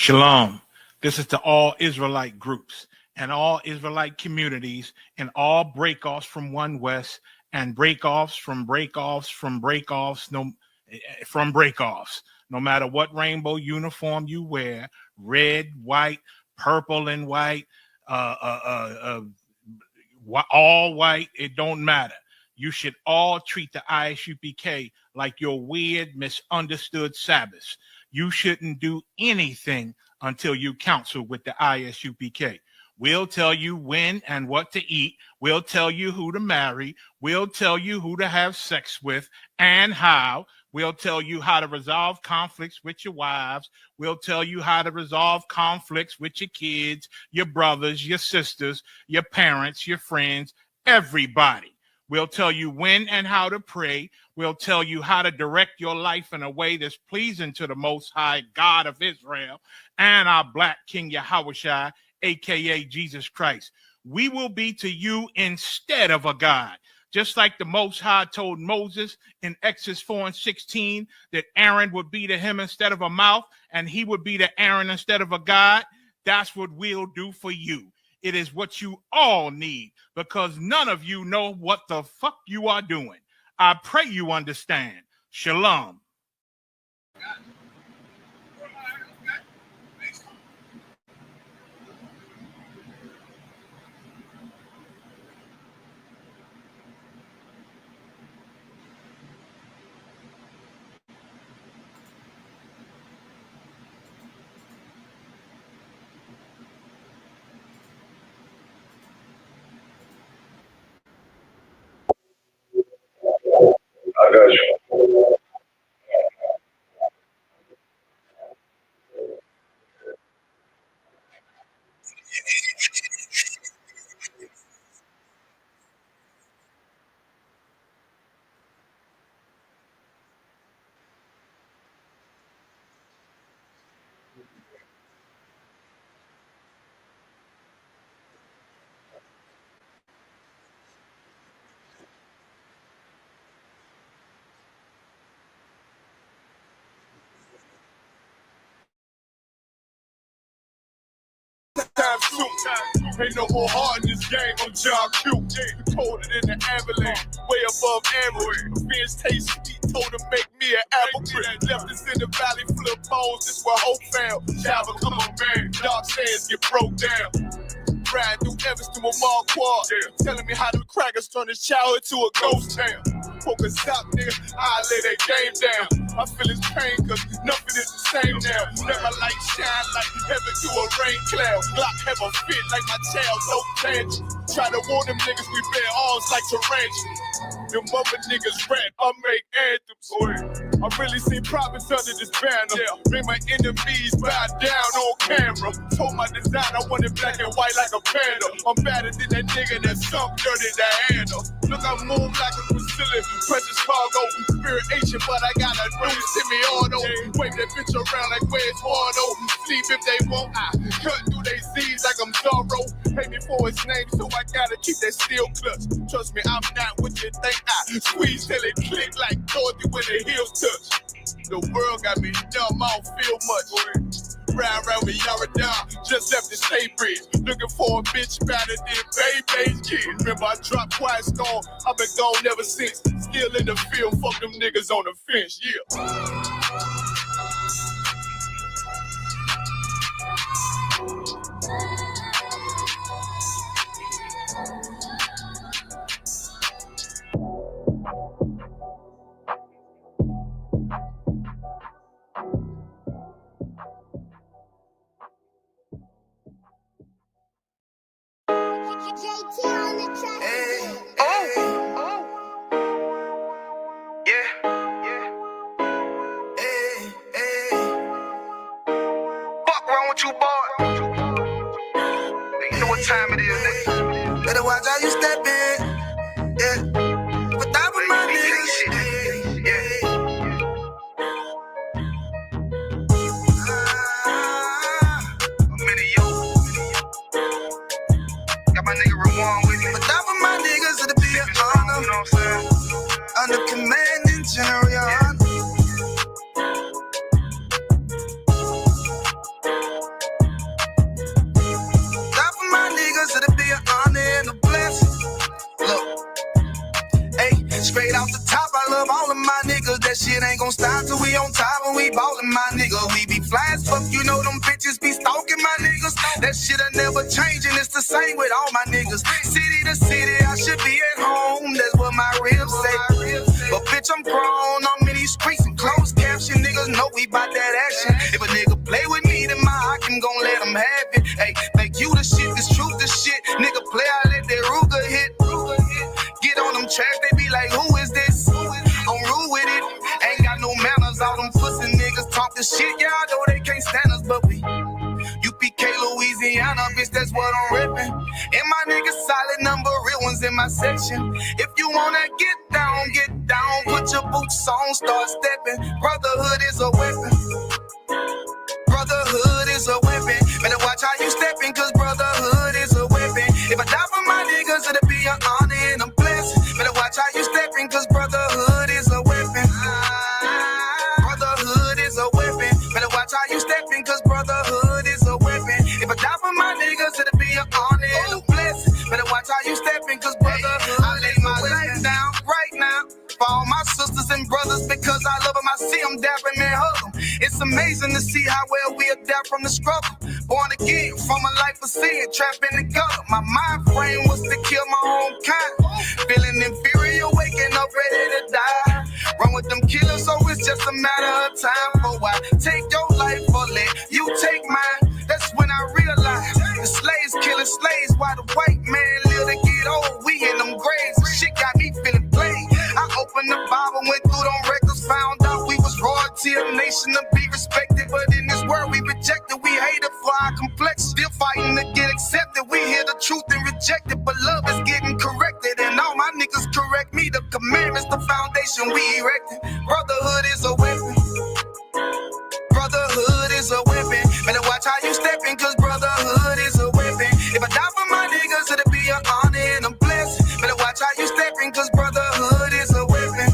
Shalom. This is to all Israelite groups and all Israelite communities and all breakoffs from One West and breakoffs from breakoffs, no matter what rainbow uniform you wear, red, white, purple and white, all white, it don't matter. You should all treat the ISUPK like your weird, misunderstood Sabbaths. You shouldn't do anything until you counsel with the ISUPK. We'll tell you when and what to eat. We'll tell you who to marry. We'll tell you who to have sex with and how. We'll tell you how to resolve conflicts with your wives. We'll tell you how to resolve conflicts with your kids, your brothers, your sisters, your parents, your friends, everybody. We'll tell you when and how to pray. We'll tell you how to direct your life in a way that's pleasing to the Most High God of Israel and our Black King Yahushua, a.k.a. Jesus Christ. We will be to you instead of a God. Just like the Most High told Moses in Exodus 4:16 that Aaron would be to him instead of a mouth and he would be to Aaron instead of a God, that's what we'll do for you. It is what you all need because none of you know what the fuck you are doing. I pray you understand. Shalom. I got you. Ain't no more heart in this game, I'm John Q. Colder than the avalanche, way above average. Fish taste sweet, told him make me an apple tree. Left us in the valley full of bones, this where hope found. Java, come on, man, dark sands get broke down. Riding through Evans to a mall quad, telling me how them crackers turn this child into a ghost town. Focus up, nigga, I lay that game down. I feel his pain, cause nothing is the same now. Let my light shine like heaven through a rain cloud. Glock have a fit like my child, no tangent. Try to warn them niggas, we bear arms like tarantulas. Them mother niggas rap, I make anthems. I really seen prophets under this banner. Made my enemies bow down on camera. Told my design I wanted black and white like a panda. I'm better than that nigga that sunk dirty Diana. Look, I move like a Brazilian, precious cargo, spirit Asian, but I got a new semi-auto. Wave that bitch around like where's Wardo. Sleep if they won't, I cut through they Z's like I'm Zorro. Pay me for his name, so I gotta keep that steel clutch. Trust me, I'm not what you think. I squeeze till it click like Dorothy when the heels touch. The world got me dumb, I don't feel much. Round with Yara down, just left the state bridge. Looking for a bitch better than Baby's kid. Remember I dropped Quiet Storm, I've been gone ever since. Still in the field, fuck them niggas on the fence, yeah. You boy, you know what time it is, nigga. Better watch how you step in, yeah. But that was my niggas, yeah. I'm in a yo. Got my nigga Rawan with me. But that was my niggas, it'll be an honor. You know what I'm saying? Under commanding General, your honor. we on top and we ballin', my nigga. We be fly as fuck, you know them bitches be stalking my niggas. That shit'll never change and it's the same with all my niggas. City to city, I should be at home, that's what my ribs say. But bitch, I'm grown, I'm in these streets and closed caption. Niggas know we bout that action. If a nigga play with me, then my hock can gon' let him have it. Hey, make you the shit, this truth the shit. Nigga play, I let that Ruger hit. Get on them tracks, they be like, who is this? I'm rude with it, ain't got no manners. All them pussy niggas talk the shit, y'all know they can't stand us, but we UPK, Louisiana, bitch, that's what I'm rippin'. And my niggas solid number, real ones in my section. If you wanna get down, put your boots on, start steppin'. Brotherhood is a weapon. Brotherhood is a weapon. Better watch how you steppin', cause brotherhood is a weapon. If I die for my niggas, it'll be an honor and a blessing. Better watch how you steppin', cause brotherhood is a weapon. Brotherhood is a weapon. Better watch how you steppin', cause brotherhood is a weapon. If I die for my niggas, it'll be an honor and a blessing. Better watch how you steppin', cause brotherhood I lay my life down right now for all my sisters and brothers, because I love them. I see them dapping and hug them. It's amazing to see how well we adapt from the struggle. Born again from a life of sin, trapped in the gutter. My mind frame was to kill my own kind. Feeling inferior, waking up ready to die. Run with them killers, so it's just a matter of time. For I take your life or let you take mine. That's when I realized the slaves killing slaves while the white man live to get old. We in them graves, shit got me feeling played. I opened the Bible, went through them records, found out we was royalty, a nation to be respected. But in this world we rejected, we hated for our complex. Still fighting to get accepted. We hear the truth and reject it, but love is getting corrected. And all my niggas correct me. The commandments, the foundation we erected. Brotherhood is a weapon. Brotherhood is a weapon. Better watch how you steppin', cause brotherhood is a weapon. If I die for my niggas, it'll be an honor and a blessing. Better watch how you steppin', cause brotherhood is a weapon.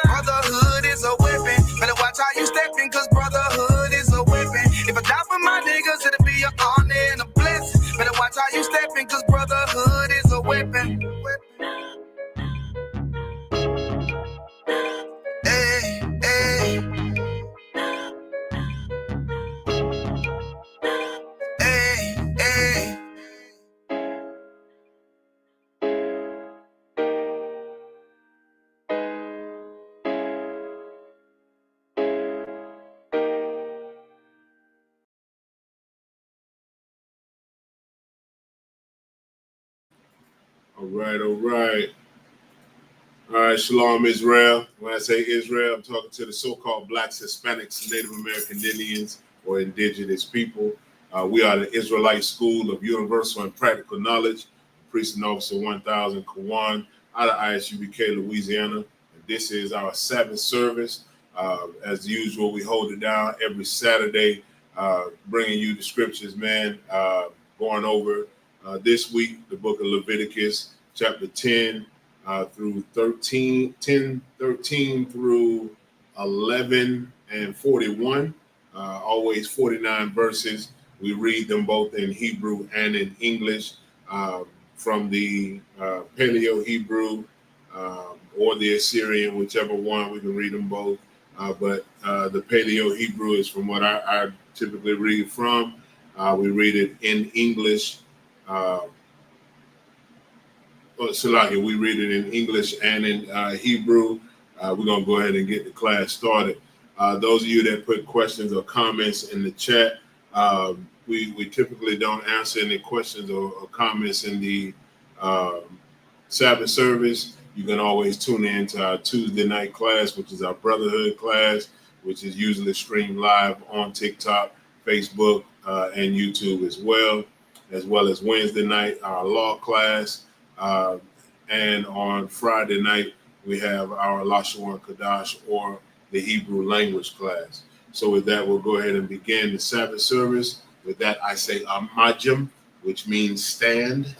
Brotherhood is a weapon. Better watch how you steppin', cause brotherhood is a weapon. If I die for my niggas, it'll be an honor and a blessing. Better watch how you steppin', cause brotherhood is a weapon. Hey, hey. Hey, hey. All right, all right. All right, Shalom Israel. When I say Israel, I'm talking to the so-called Blacks, Hispanics, Native American Indians, or indigenous people. We are the Israelite School of Universal and Practical Knowledge, Priest and Officer 1000 Kawan, out of ISUPK, Louisiana. And this is our Sabbath service. As usual, we hold it down every Saturday, bringing you the scriptures, man, going over this week, the book of Leviticus, chapter 10, through 13 through 11 and 41, always 49 verses. We read them both in Hebrew and in English, from the Paleo-Hebrew or the Assyrian, whichever one. We can read them both. But the Paleo-Hebrew is from what I typically read from. We read it in English. Salaki, we read it in English and in Hebrew. We're going to go ahead and get the class started. Those of you that put questions or comments in the chat, we typically don't answer any questions or comments in the Sabbath service. You can always tune in to our Tuesday night class, which is our Brotherhood class, which is usually streamed live on TikTok, Facebook, and YouTube as well as Wednesday night, our law class. And on Friday night, we have our Lashawan Kadash, or the Hebrew language class. So with that, we'll go ahead and begin the Sabbath service. With that, I say Amajim, which means stand.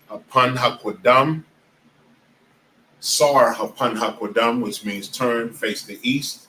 Upon Hakwadam, Sar Hapan Hakwadam, which means turn, face the east.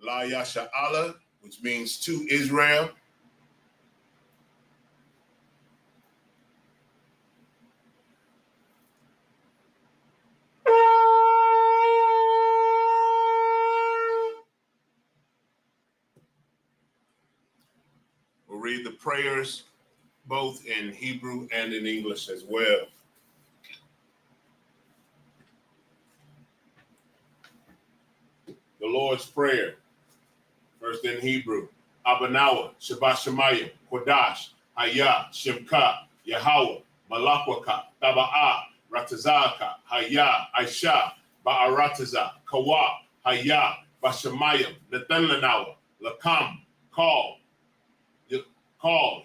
La Yasha Allah, which means to Israel. We'll read the prayers both in Hebrew and in English as well. The Lord's Prayer, first in Hebrew. Abanawa, Shabbat Shemayim, Kodash, Hayah, Shemka, Yahweh, Malakwaka, Taba'a, Ratazaka, Hayah, Aisha, Ba'arataza, Kawa, Hayah, Bashemayim, Nathanlanawa, Lakam, Call,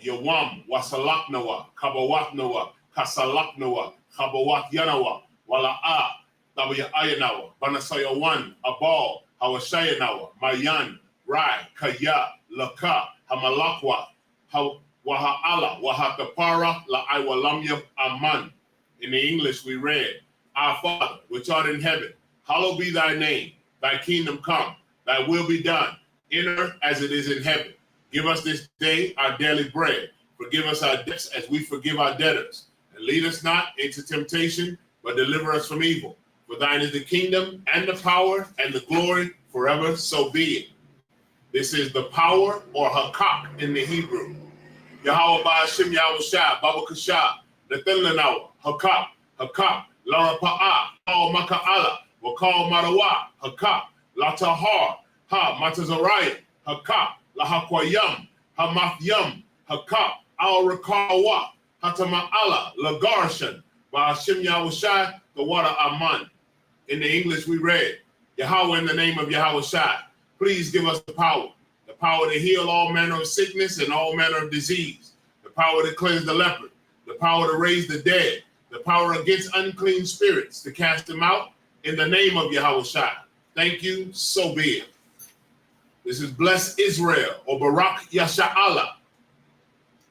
Yawam, Wasalaknawa, Kabawatnawa, Kasalaknawa, Kabawat Yanawa, Wala'a, Tabaya Ayanawa, Banasaya 1, Abal, Hawashayanawa, Mayan, Rai, Kaya, Laka, Hamalakwa, Waha'ala, Wahatapara, La'aiwalamya, Aman. In the English we read, Our Father, which art in heaven, hallowed be thy name, thy kingdom come, thy will be done, in earth as it is in heaven. Give us this day our daily bread. Forgive us our debts as we forgive our debtors. And lead us not into temptation, but deliver us from evil. For thine is the kingdom and the power and the glory forever, so be it. This is the power or hakak in the Hebrew. Yahweh Ba'ashim Yahushua, Baba Kasha, Nathan Lanawa, hakak, hakak, Lara Pa'a, Kal Maka'ala, Wakal Marawa, hakak, Latahar, Ha Matazariah, hakak, Lahakwayam, Hamathyam, hakak, Al Rakawa, Hatama'ala, Lagarshan, Ba'ashim Yahushua, the water Aman. In the English we read, Yahweh in the name of Yahushua, please give us the power to heal all manner of sickness and all manner of disease, the power to cleanse the leper, the power to raise the dead, the power against unclean spirits, to cast them out in the name of Yahushua. Thank you, so be it. This is Bless Israel, or Barak Yasha'Allah.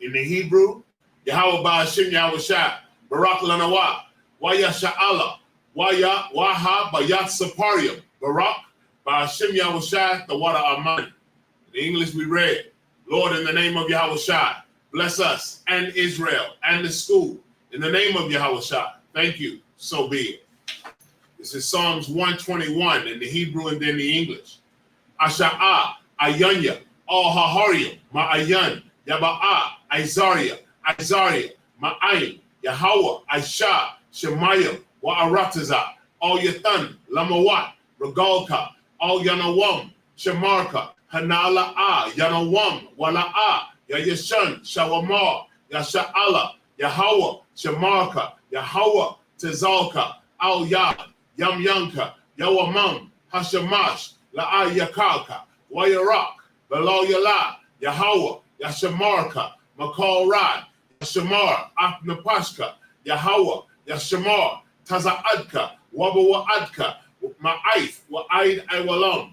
In the Hebrew, Yahweh Ba'ashim Yahushua, Barak Lanawa, Wa Yasha'Allah, Waya Waha Bayat Saparium, Barak Ba'ashim Yahushua, the water Aman. In English we read, Lord, in the name of Yahushua, bless us and Israel and the school. In the name of Yahushua, thank you, so be it. This is Psalms 121 in the Hebrew and then the English. Asha'a, Ayanya, Al Haharium, Ma'ayan, Yaba'a, Isaiah, Ma'ayin, Yahweh, Aisha, Shemayim, Wa'arataza, Al Yathan, Lamawat, Regalka, Al Yanawam, Shemarka, Hanala'a, Yanawam, Wala'a, Yayashan, Shawamar, Yasha'ala, Yahweh, Shemarka, Yahweh, Tezalka, Al Yad, Yamyanka, Yawamam, Hashamash, La'a Yakalka, Wayarak, Belal Yala, Yahweh, Yashamarka, Makal Rad, Yashamar, Aknapashka, Yahweh, Yashamar, Taza'adka, Wabawa'adka, Ma'aif, Wa'aid Iwalam.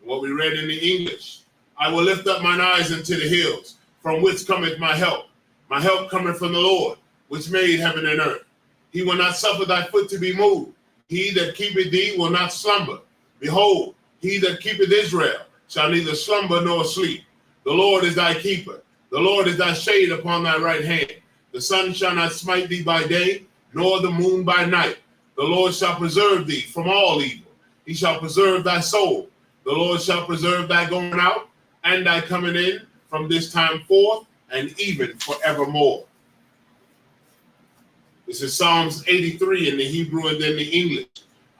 What we read in the English. I will lift up mine eyes into the hills, from which cometh my help. My help cometh from the Lord, which made heaven and earth. He will not suffer thy foot to be moved. He that keepeth thee will not slumber. Behold, he that keepeth Israel shall neither slumber nor sleep. The Lord is thy keeper. The Lord is thy shade upon thy right hand. The sun shall not smite thee by day, nor the moon by night. The Lord shall preserve thee from all evil. He shall preserve thy soul. The Lord shall preserve thy going out and thy coming in from this time forth and even forevermore. This is Psalms 83 in the Hebrew and then the English.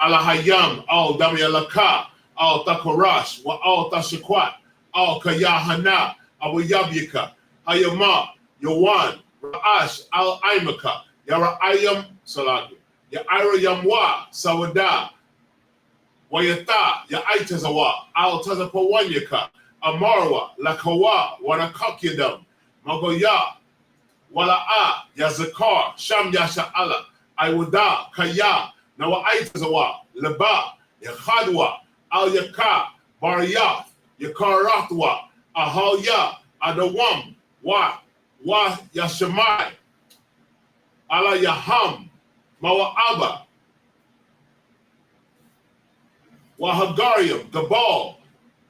Alahayam, al Damyalaka, al Takorash, wa al Tashakwat, al Kayahana, Awayabyaka, Hayama, Yawan, Ra'ash, al Imaka, Yara'ayam, Salagi, Ya'ira Yamwa, Sawada, Wayata, ya Aitazawa, Al Tazapawanyaka, Amarwa, Lakawa, Wanakakyadam, Magoya, Wala'a, Yazakar, Sham Yasha Allah, Iwada, Kaya, Nawa Aitazawa, Laba, Yakhadwa, Al Yaka, Bariyah, Yakaratwa, Ahalya, Adawam, Wa Yashamai, Ala Yaham, Mawa'aba, Wahagarium, Gabal,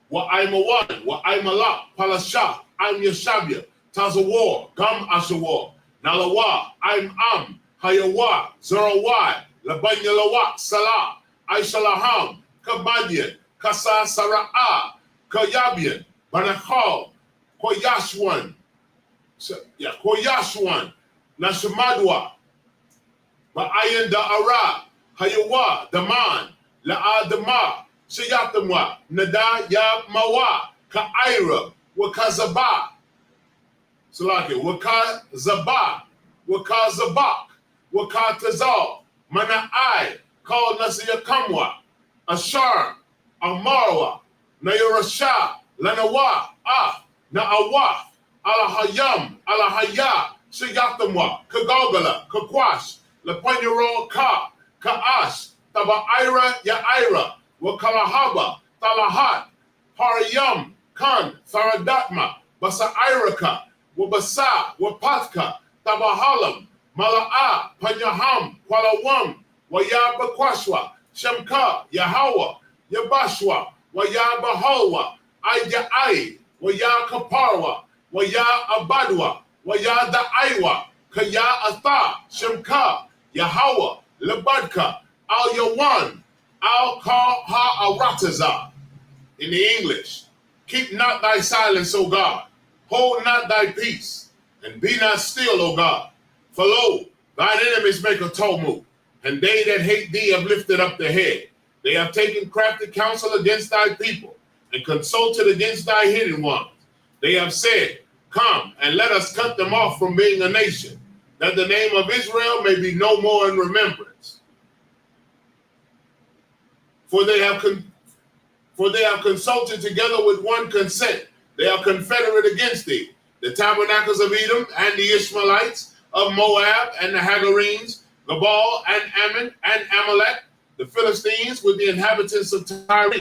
Wa'aimawan, Wa'aimalak, Palasha, Im Yashabia, Tazawar, Gam Ashawar, Nalawa, Im Am, Hayawa, Zerawai, Labanyalawak, Salah, Aishalaham, Kabadian, Kasa Sara'a, Kayabian, Banakal, Koyashwan, Koyashwan, Nashamadwa, Ba'ayan Da'ara, Hayawa, Daman, La'adama, Shayatamwa, Nada Ya Mawa, Ka'ira, Wakazaba, Salaki, Wakazaba, Wakazabak, Wakatazal, Mana'ai, Called Nasiyakamwa, Ashar, Amarwa, Nayarasha, Lanawa, Na'awa, Alahayam, Alahaya, Shayatamwa, Kagogala, Kakwash, Lapanyaro Ka, Ka'ash, Taba'ira Ya'ira, Wakalahaba, Talahat, Parayam, Kan, Tharadatma, Basa'iraka, Wabasa, Wapatka, Tabahalam, Mala'a, Panyaham, Kwalawam, Wayabakwashwa, Shamka, Yahawa, Yabashwa, Wayabahalwa, Aya'ai, Wayakaparwa, Waya Abadwa, Waya Da'aiwa, Kaya Atha, Shamka, Yahawa, Labadka, Al Yawan, Al Ka Ha Arataza. In the English, keep not thy silence, O God, hold not thy peace, and be not still, O God. For lo, thine enemies make a tumult, and they that hate thee have lifted up their head. They have taken crafty counsel against thy people, and consulted against thy hidden ones. They have said, come, and let us cut them off from being a nation, that the name of Israel may be no more in remembrance. For they have consulted together with one consent. They are confederate against thee, the tabernacles of Edom, and the Ishmaelites of Moab, and the Hagarenes, Gabal, and Ammon, and Amalek, the Philistines with the inhabitants of Tyre.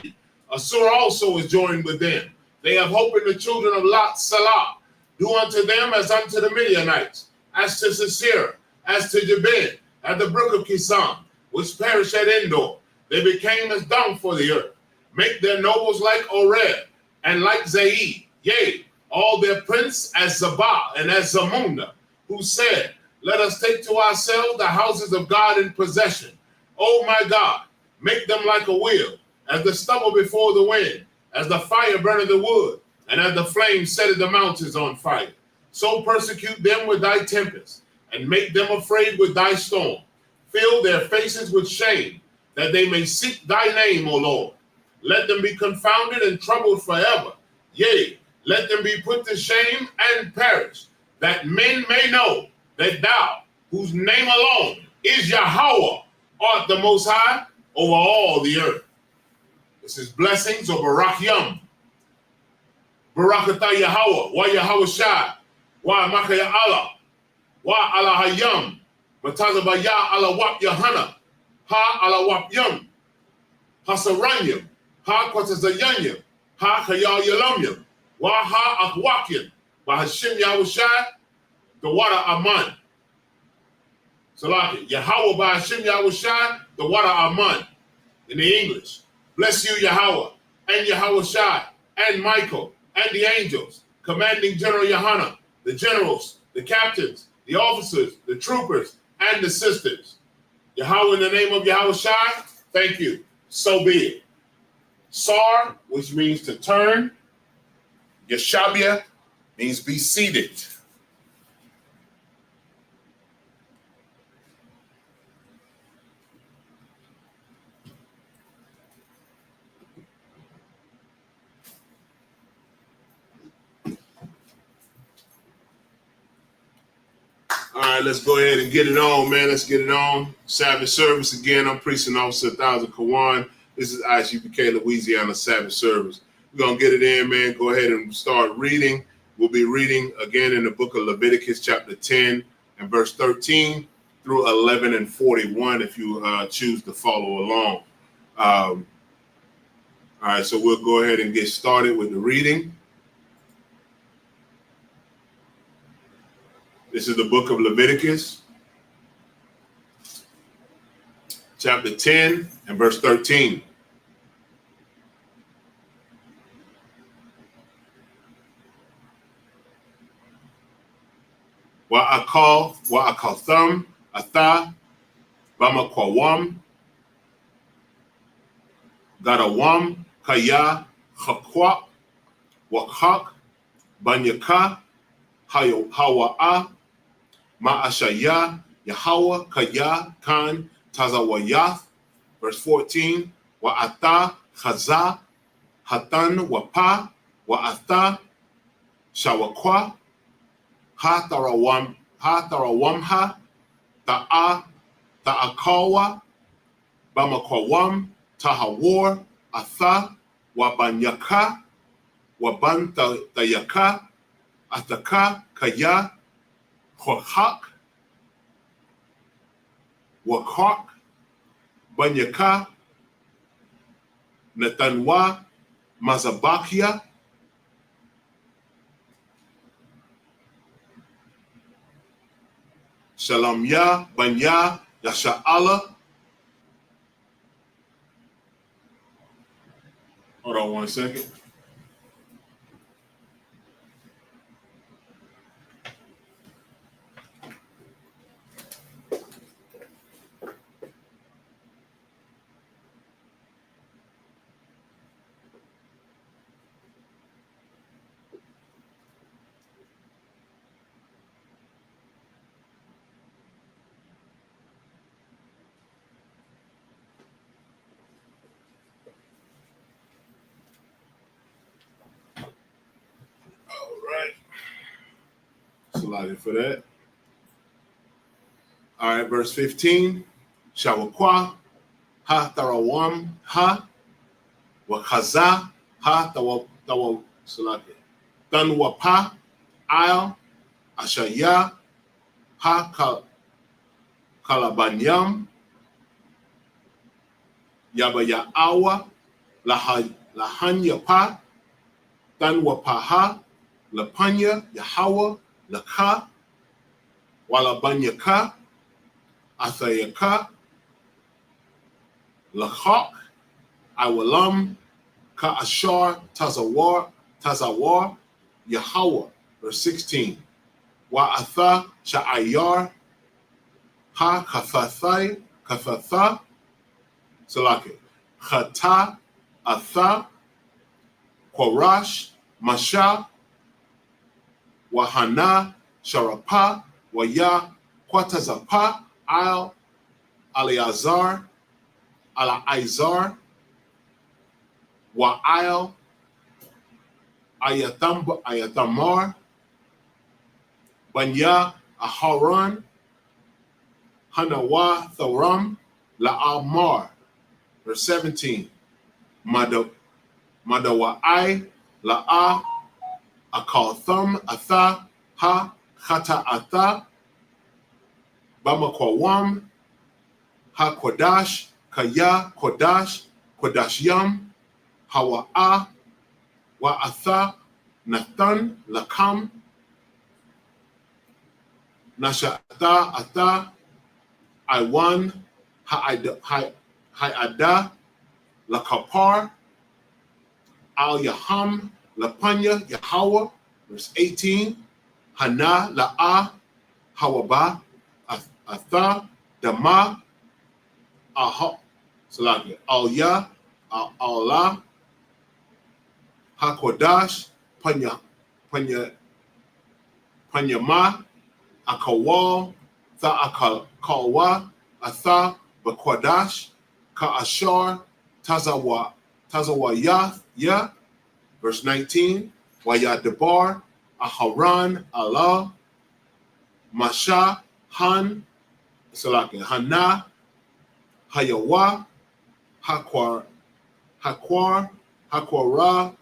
Assur also is joined with them. They have hope in the children of Lot, Salah. Do unto them as unto the Midianites, as to Sisera, as to Jabin, at the brook of Kison, which perished at Endor. They became as dung for the earth. Make their nobles like Oreb, and like Zaid, yea, all their prince as Zabah and as Zamunda, who said, let us take to ourselves the houses of God in possession. O my God, make them like a wheel, as the stubble before the wind, as the fire burneth the wood, and as the flame setteth the mountains on fire. So persecute them with thy tempest, and make them afraid with thy storm. Fill their faces with shame, that they may seek thy name, O Lord. Let them be confounded and troubled forever. Yea, let them be put to shame and perish, that men may know that thou, whose name alone is Yahweh, art the Most High over all the earth. This is blessings of Barak Yum. Barakatah Yahweh, wa Yahweh Shai, wa Makaya Allah, wa Allah Hayam, Matazabaya Allah Wap Yahana, ha Allah Wap Yum, Hasaranyam, ha Kwatazayanyam, ha Kayal Yalamyam, wa ha Akwakyam, wa Hashim Yahweh Shai, the water Aman. Salaki, Yahweh by Hashim Yahweh Shai, the water Aman. In the English, bless you, Yahweh, and Yahweh Shai, and Michael, and the angels, commanding General Yohanan, the generals, the captains, the officers, the troopers, and the sisters. Yahweh, in the name of Yahweh Shai, thank you. So be it. Sar, which means to turn. Yeshabia means be seated. All right, let's go ahead and get it on, man. Let's get it on. Sabbath service again. I'm Preaching Officer 1000 Kawan. This is ISUPK Louisiana Sabbath service. We're going to get it in, man. Go ahead and start reading. We'll be reading again in the book of Leviticus chapter 10 and verse 13 through 11 and 41 if you choose to follow along. All right, so we'll go ahead and get started with the reading. This is the book of Leviticus, chapter 10 and verse 13. Wa'akatham atha bamakwawam garawam kaya chakwa wakak banyaka hawa'a ma'ashaya Yahweh kaya kan tazawayath. Verse 14. Wa'ata chaza hatan wapa wa'ata shawakwa ha tarawamha ta'akawa bamakwawam tahawar atha wabanyaka wabantayaka ataka kaya wakak banyaka natanwa mazabakia Shalom ya banya yasha'ala. Hold on 1 second. Salute for that. All right, verse 15. Shawakwa ha tarawam ha wakaza ha tawa salate. Tanwapa al ashaya ha kalabanyam yabaya awa lahanya pa tanwapa ha lapanya Yahweh Laka, Walabanyaka, Athayaka, Lakak, Awalam, Ka'ashar, Tazawar, Yahweh. Verse 16. Wa'atha, Sha'ayar, Ha, Kathatha, Salake, Khata, Atha, Quarash, Masha, Wahana, Sharapa, Waya, Quatazapa, Al, Aliazar, Alaizar, Wa'al, Ayatamar, Banya, Aharon, Hanawa, Tharam, La'amar. Verse 17. Madawa'ai, La'a, Akaltham atha ha chata atha bamakwawam ha kodash kaya kodash kodashyam hawa'a wa atha nathan lakam nashata atha iwan ha'ada lakapar al yaham Lapanya Yahweh, verse 18. Hana la'a hawaba atha dama aha salaki alya Allah hakodash panyama akawal tha akalwa atha bakwadash ka'ashar tazawayath ya. Verse 19, Wayadabar, Aharan, Allah, Masha, Han, Salaki, Hana, Hayawa, Hakwar, Hakwara,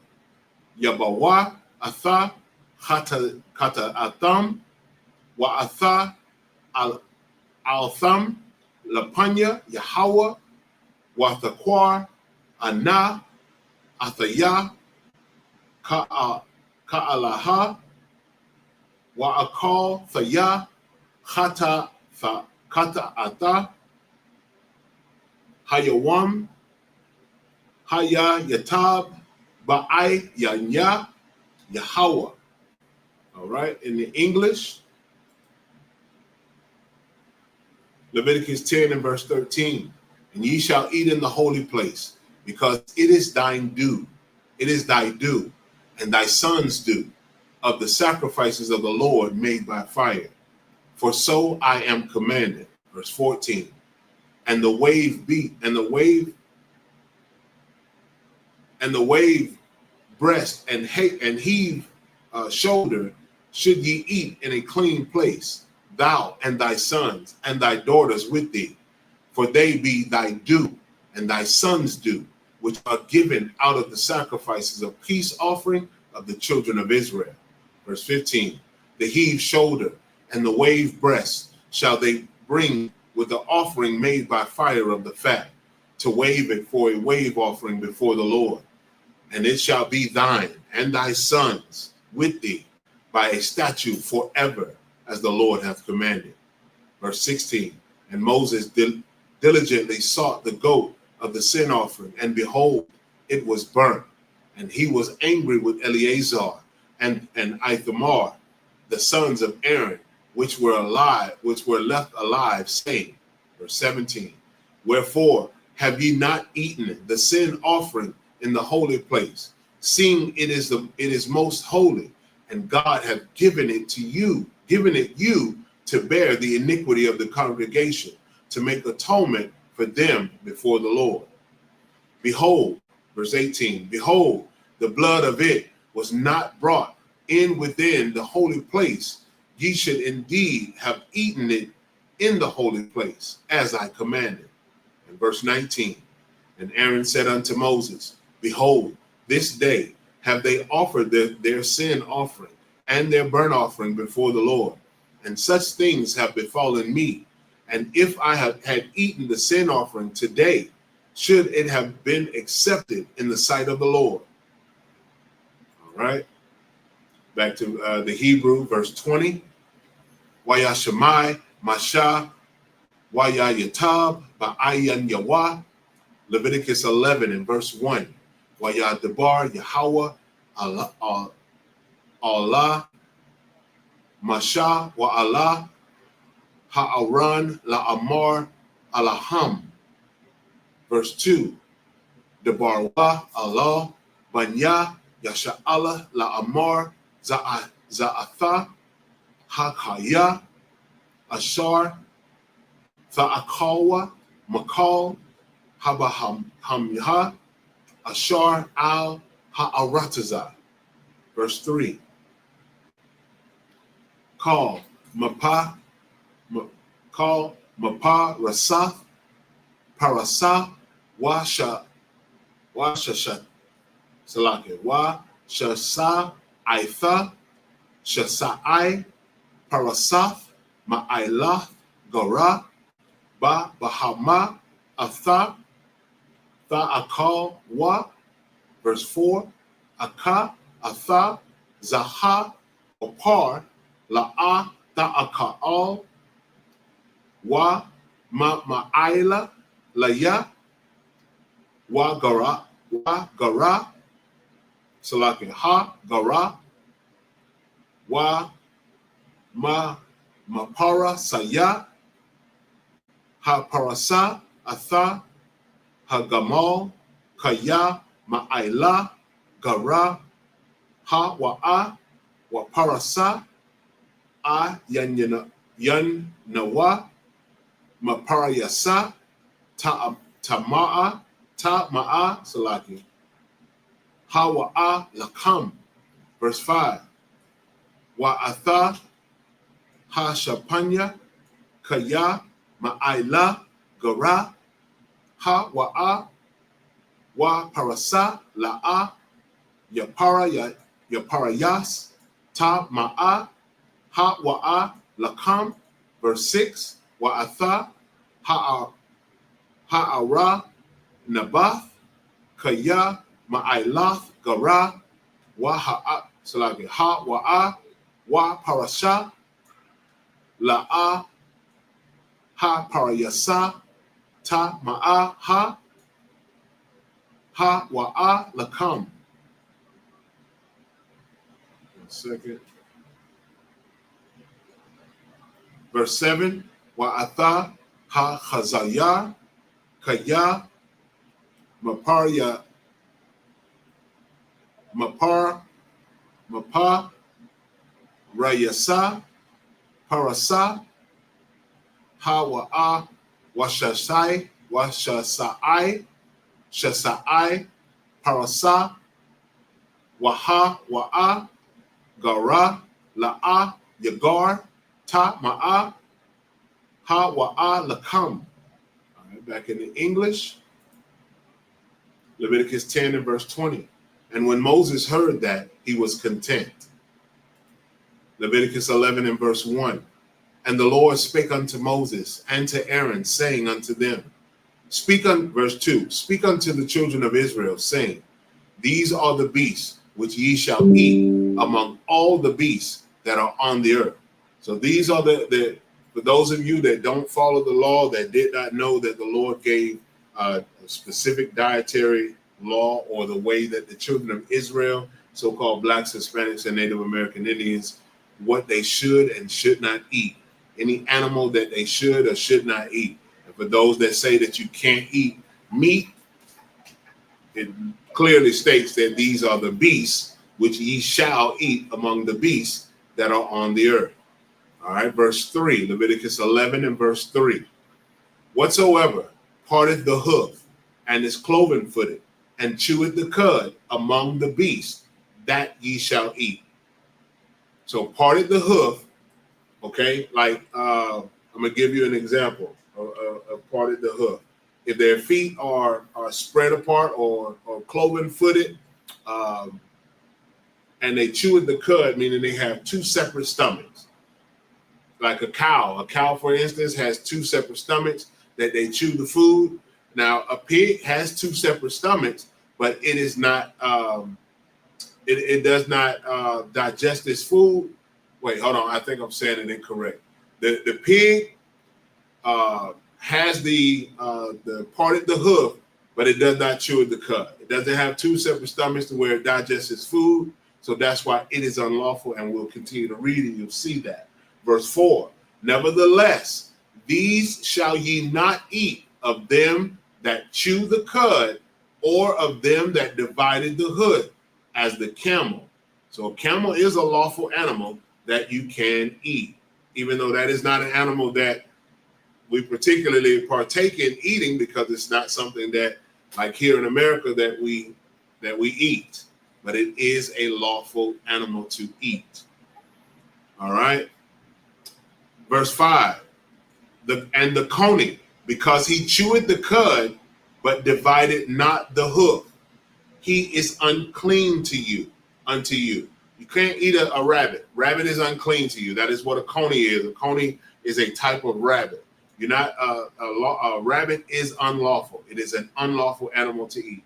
Yabawa, Atha, Kata Atham, Wa Atha, Altham, Lapanya, Yahweh, Wathakwar, Ana, Athaya, Ka'alaha, Wa'akal, Thaya, Kata Ata, Hayawam, Haya Yatab, Ba'ai Yanya, Yahweh. All right, in the English, Leviticus 10 and verse 13. And ye shall eat in the holy place, because it is thine due. It is thy due, and thy sons' due, of the sacrifices of the Lord made by fire. For so I am commanded. Verse 14. And the wave beat, and the wave breast and heave shoulder should ye eat in a clean place, thou and thy sons and thy daughters with thee, for they be thy due and thy sons' due, which are given out of the sacrifices of peace offering of the children of Israel. Verse 15, the heave shoulder and the wave breast shall they bring with the offering made by fire of the fat, to wave it for a wave offering before the Lord. And it shall be thine and thy sons with thee by a statute forever, as the Lord hath commanded. Verse 16, and Moses diligently sought the goat of the sin offering, and behold, it was burnt. And he was angry with Eleazar and Ithamar, the sons of Aaron, which were left alive, saying, verse 17, wherefore have ye not eaten the sin offering in the holy place, seeing it is most holy, and God hath given it you to bear the iniquity of the congregation, to make atonement for them before the Lord. Behold, verse 18, behold, the blood of it was not brought in within the holy place. Ye should indeed have eaten it in the holy place, as I commanded. And verse 19, and Aaron said unto Moses, behold, this day have they offered their sin offering and their burnt offering before the Lord, and such things have befallen me. And if I had eaten the sin offering today, should it have been accepted in the sight of the Lord? All right. Back to the Hebrew, verse 20. Waya Shemai, Masha, Waya Yatab, Ba'ayan Yawa. Leviticus 11 and verse 1. Waya Debar, Yahweh, Allah, Masha, Wa Allah, Ha'aran, La'amar, Alaham. Verse 2. Debar Wa, Allah, Banya, Yasha'Allah, La'amar, Za'atha, Hakaya, Ashar, Tha'akawa, Makal, Habahamha, Ashar al Ha'arataza. Verse 3. Call Mapa Rasath, Parasa, Washa Salake, Wa Shasa Aitha, Shasai, Parasath, Ma'ailath, Gora, Ba Bahama, Atha, Tha'akal, Wa. Verse 4, Aka, Atha, Zaha, Opar, La'a, Tha'akal, Wa, Ma'aila, Laya, Wa Gara, Salaki, Ha, Gara, Wa, Mapara, Saya, Ha Parasa, Atha, Hagamal, Kaya, Ma'aila, Gara, Ha Wa'a, Wa Parasa, A Yan Nawa, Maparayasa, Tama'a, Salaki, Ha Wa'a Lakam. Verse 5. Wa'atha, Ha Shapanya, Kaya, Ma'aila, Gara, Ha Wa'a, wa parasa la'a yaparayas ta ma'a ha wa'a lakam. Verse 6, wa'atha ha'ara nabath kaya ma'ailath gara wa ha wa'a wa parasha la'a ha parayasa ta ma'a ha wa'a lakam. 1 second. Verse 7, wa'atha ha chazaya kaya mapar rayasa parasa ha wa'a washasai shasai parasa wa'a gara la'a yagar ta ma'a ha wa'a lakam. All right, back in the English, Leviticus 10 and verse 20. And when Moses heard that, he was content. Leviticus 11 and verse 1. And the Lord spake unto Moses and to Aaron, saying unto them, verse 2, speak unto the children of Israel, saying, these are the beasts which ye shall eat among all the beasts that are on the earth. So these are for those of you that don't follow the law, that did not know that the Lord gave a specific dietary law, or the way that the children of Israel, so-called blacks, Hispanics, and Native American Indians, what they should and should not eat. Any animal that they should or should not eat. And for those that say that you can't eat meat, it clearly states that these are the beasts which ye shall eat among the beasts that are on the earth. All right, verse 3, Leviticus 11 and verse 3. Whatsoever parteth the hoof and is cloven-footed and cheweth the cud among the beasts, that ye shall eat. So parted the hoof, okay, like I'm going to give you an example of parted the hoof. If their feet are spread apart or cloven-footed, and they chew the cud, meaning they have two separate stomachs. Like a cow, for instance, has two separate stomachs that they chew the food. Now, a pig has two separate stomachs, but it is not, it does not digest its food. Wait, hold on. I think I'm saying it incorrect. The pig has the parted the hoof, but it does not chew the cud. It doesn't have two separate stomachs to where it digests its food. So that's why it is unlawful, and we'll continue to read and you'll see that. Verse 4, nevertheless, these shall ye not eat of them that chew the cud, or of them that divided the hood, as the camel. So a camel is a lawful animal that you can eat, even though that is not an animal that we particularly partake in eating, because it's not something that, like here in America, that we eat, but it is a lawful animal to eat. All right. Verse 5, and the coney, because he cheweth the cud, but divided not the hoof, he is unclean to you, unto you. You can't eat a rabbit. Rabbit is unclean to you. That is what a coney is. A coney is a type of rabbit. You're not a rabbit is unlawful. It is an unlawful animal to eat.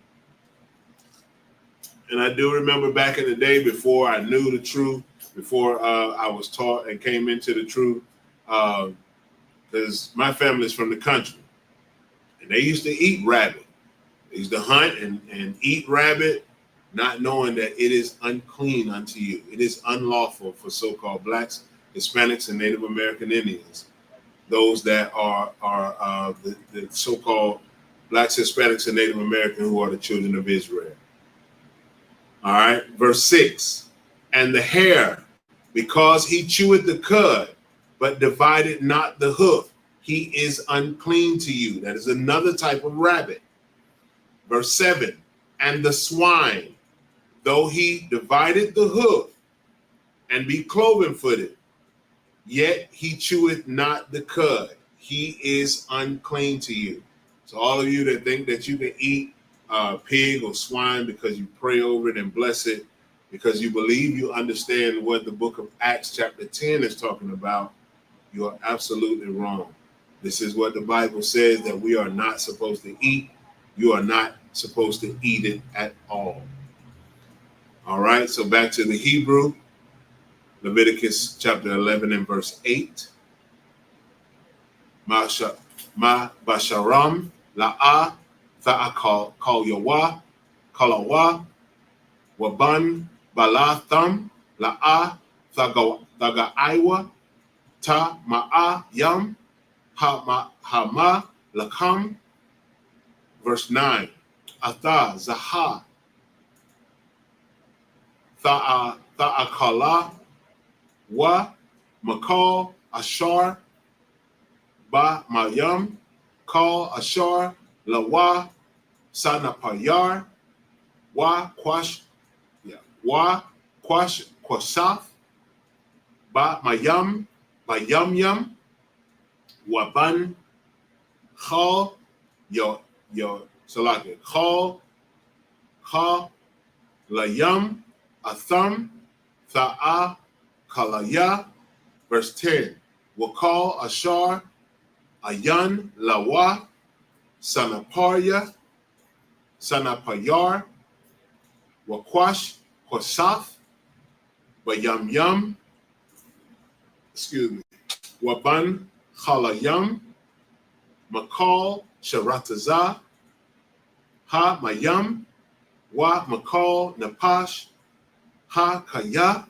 And I do remember back in the day, before I knew the truth, before I was taught and came into the truth, because my family is from the country, and they used to eat rabbit. They used to hunt and eat rabbit, not knowing that it is unclean unto you. It is unlawful for so-called blacks, Hispanics, and Native American Indians. Those that are the so-called blacks, Hispanics, and Native American, who are the children of Israel. All right, verse 6, and the hare, because he cheweth the cud, but divided not the hoof, he is unclean to you. That is another type of rabbit. Verse 7, and the swine, though he divided the hoof and be cloven-footed, yet he cheweth not the cud, he is unclean to you. So all of you that think that you can eat pig or swine because you pray over it and bless it, because you believe you understand what the book of Acts chapter 10 is talking about, you are absolutely wrong. This is what the Bible says that we are not supposed to eat. You are not supposed to eat it at all. All right, so back to the Hebrew, Leviticus chapter 11 and verse 8. Ma basharam la'a tha'akal kal yawa kalawa waban balatham la'a thagaiwa ta ma'a yam hama lakam. Verse 9. Atha zaha tha'akala wa makal ashar ba mayam kal ashar lawa sanapayar wa kwash kwasaf ba mayam yam waban khal yo salaki khal layam atham tha'a kalaya. Verse 10. Wakal ashar ayan lawa sanapayar wakwash kwasaf bayam waban khalayam makal sharataza ha mayam wa makal napash ha kaya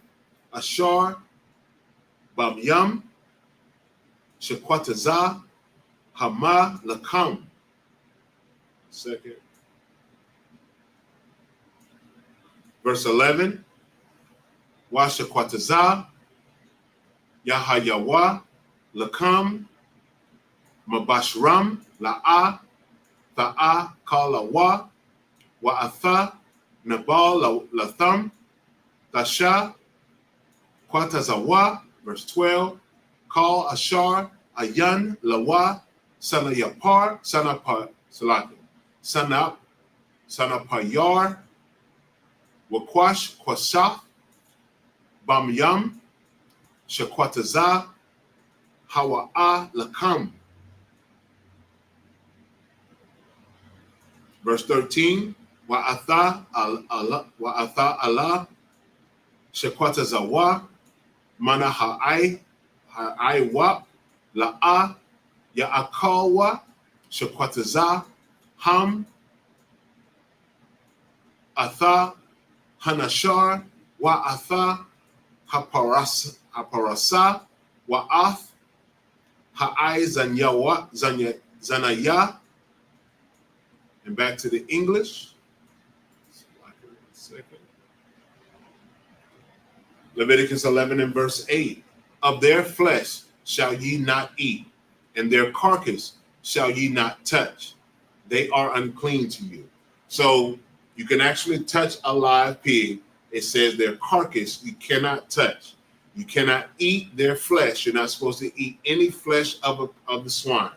ashar bamyam shekwataza hama lakam. Second. Verse 11. Wa shekwataza yahayawa lakam mabashram la'a ta'a kalawa wa atha nabal latham tasha kwatazawa. Verse 12. Kal ashar ayan lawa sanapayar wakwash kwasaf bamyam shekwataza hawa'a lakam. Verse 13. Wa'atha Allah shekwatazawa mana ha'aiwa la'a ya'akawa shekwataza ham atha hanashar wa'atha haparasa wa'ath ha'ai zanaya. And back to the English. Leviticus 11 and verse 8. Of their flesh shall ye not eat, and their carcass shall ye not touch. They are unclean to you. So you can actually touch a live pig. It says their carcass you cannot touch. You cannot eat their flesh. You're not supposed to eat any flesh of the swine.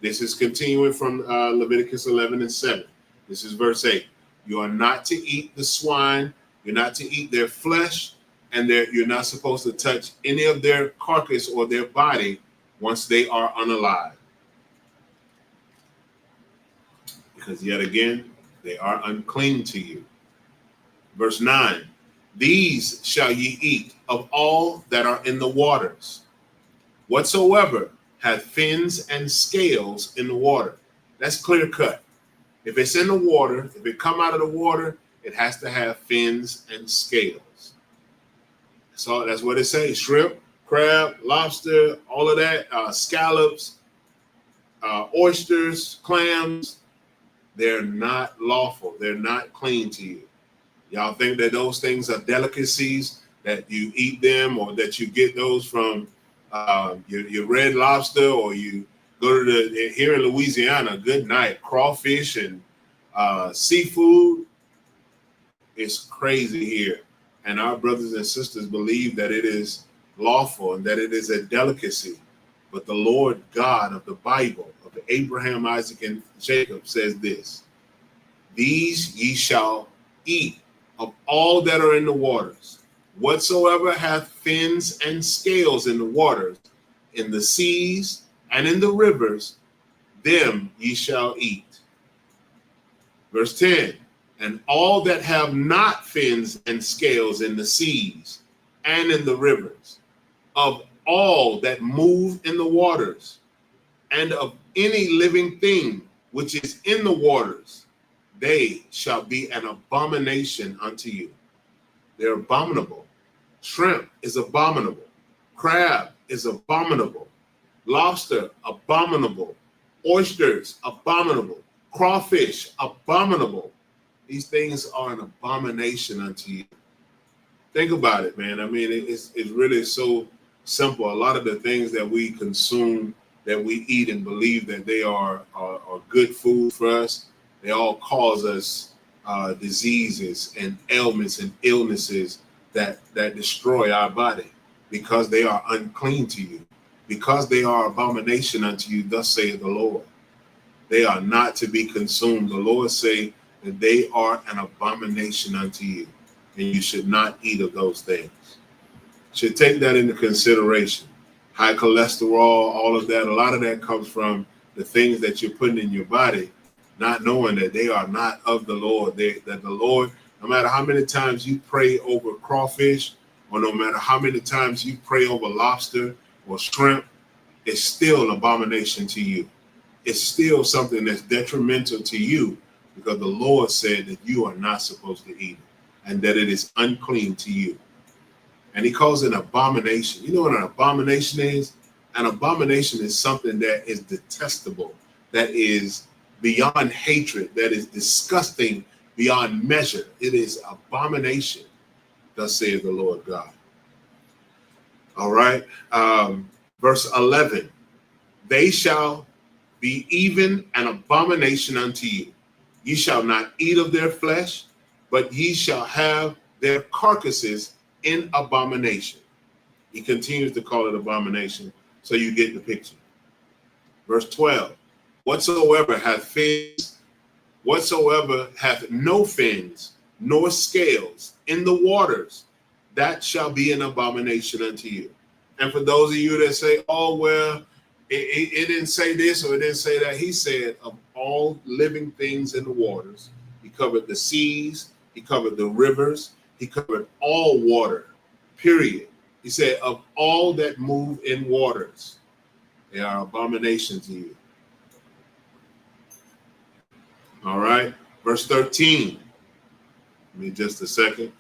This is continuing from Leviticus 11 and 7. This is verse 8. You are not to eat the swine. You're not to eat their flesh. And you're not supposed to touch any of their carcass or their body once they are unalive. Because yet again, they are unclean to you. Verse 9. These shall ye eat of all that are in the waters, whatsoever hath fins and scales in the water. That's clear cut. If it's in the water, if it come out of the water, it has to have fins and scales. So that's what it says. Shrimp, crab, lobster, all of that, scallops, oysters, clams, they're not lawful. They're not clean to you. Y'all think that those things are delicacies, that you eat them or that you get those from your red lobster, or you go to here in Louisiana, good night, crawfish and seafood. It's crazy here. And our brothers and sisters believe that it is lawful and that it is a delicacy. But the Lord God of the Bible, of the Abraham, Isaac, and Jacob says this: These ye shall eat of all that are in the waters. Whatsoever hath fins and scales in the waters, in the seas and in the rivers, them ye shall eat. Verse 10, and all that have not fins and scales in the seas and in the rivers, of all that move in the waters, and of any living thing which is in the waters, they shall be an abomination unto you. They're abominable. Shrimp is abominable. Crab is abominable. Lobster, abominable. Oysters, abominable. Crawfish, abominable. These things are an abomination unto you. Think about it, man. I mean, it's really so simple. A lot of the things that we consume, that we eat and believe that they are good food for us, they all cause us diseases and ailments and illnesses that destroy our body, because they are unclean to you, because they are abomination unto you, thus saith the Lord. They are not to be consumed. The Lord say that they are an abomination unto you, and you should not eat of those things. Should take that into consideration. High cholesterol, all of that, a lot of that comes from the things that you're putting in your body, not knowing that they are not of the Lord. That the Lord, no matter how many times you pray over crawfish, or no matter how many times you pray over lobster or shrimp, it's still an abomination to you. It's still something that's detrimental to you, because the Lord said that you are not supposed to eat it, and that it is unclean to you. And he calls it an abomination. You know what an abomination is? An abomination is something that is detestable, that is beyond hatred, that is disgusting beyond measure. It is abomination, thus saith the Lord God. All right. Verse 11, they shall be even an abomination unto you. Ye shall not eat of their flesh, but ye shall have their carcasses in abomination. He continues to call it abomination, so you get the picture. Verse 12, whatsoever hath fins, whatsoever hath no fins nor scales in the waters, that shall be an abomination unto you. And for those of you that say, oh, well, it didn't say this or it didn't say that, he said of all living things in the waters. He covered the seas, he covered the rivers, he covered all water, period. He said of all that move in waters, they are abomination to you. All right, verse 13. Give me just a second.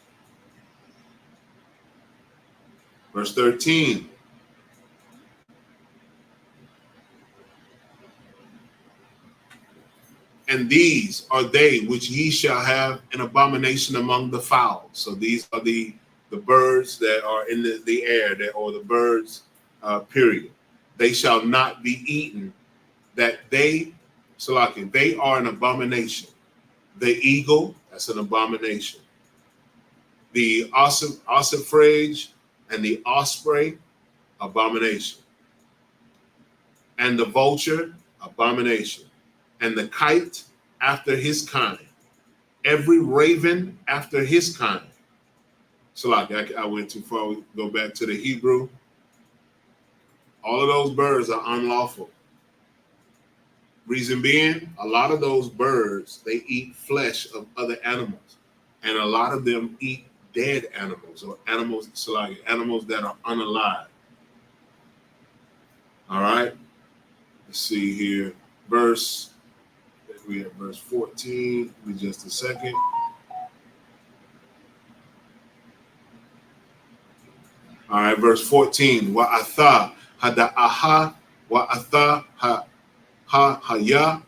Verse 13. And these are they which ye shall have an abomination among the fowls. So these are the birds that are in the air, or the birds, period. They shall not be eaten, that they are an abomination. The eagle, that's an abomination. The ossifrage and the osprey, abomination. And the vulture, abomination. And the kite after his kind. Every raven after his kind. So like I went too far. We go back to the Hebrew. All of those birds are unlawful. Reason being, a lot of those birds, they eat flesh of other animals. And a lot of them eat dead animals, or animals, so like animals that are unalive. All right. Let's see here. We have verse 14. Give me just a second. All right, verse 14. Wa'atha hada'aha wa'atha ha'ya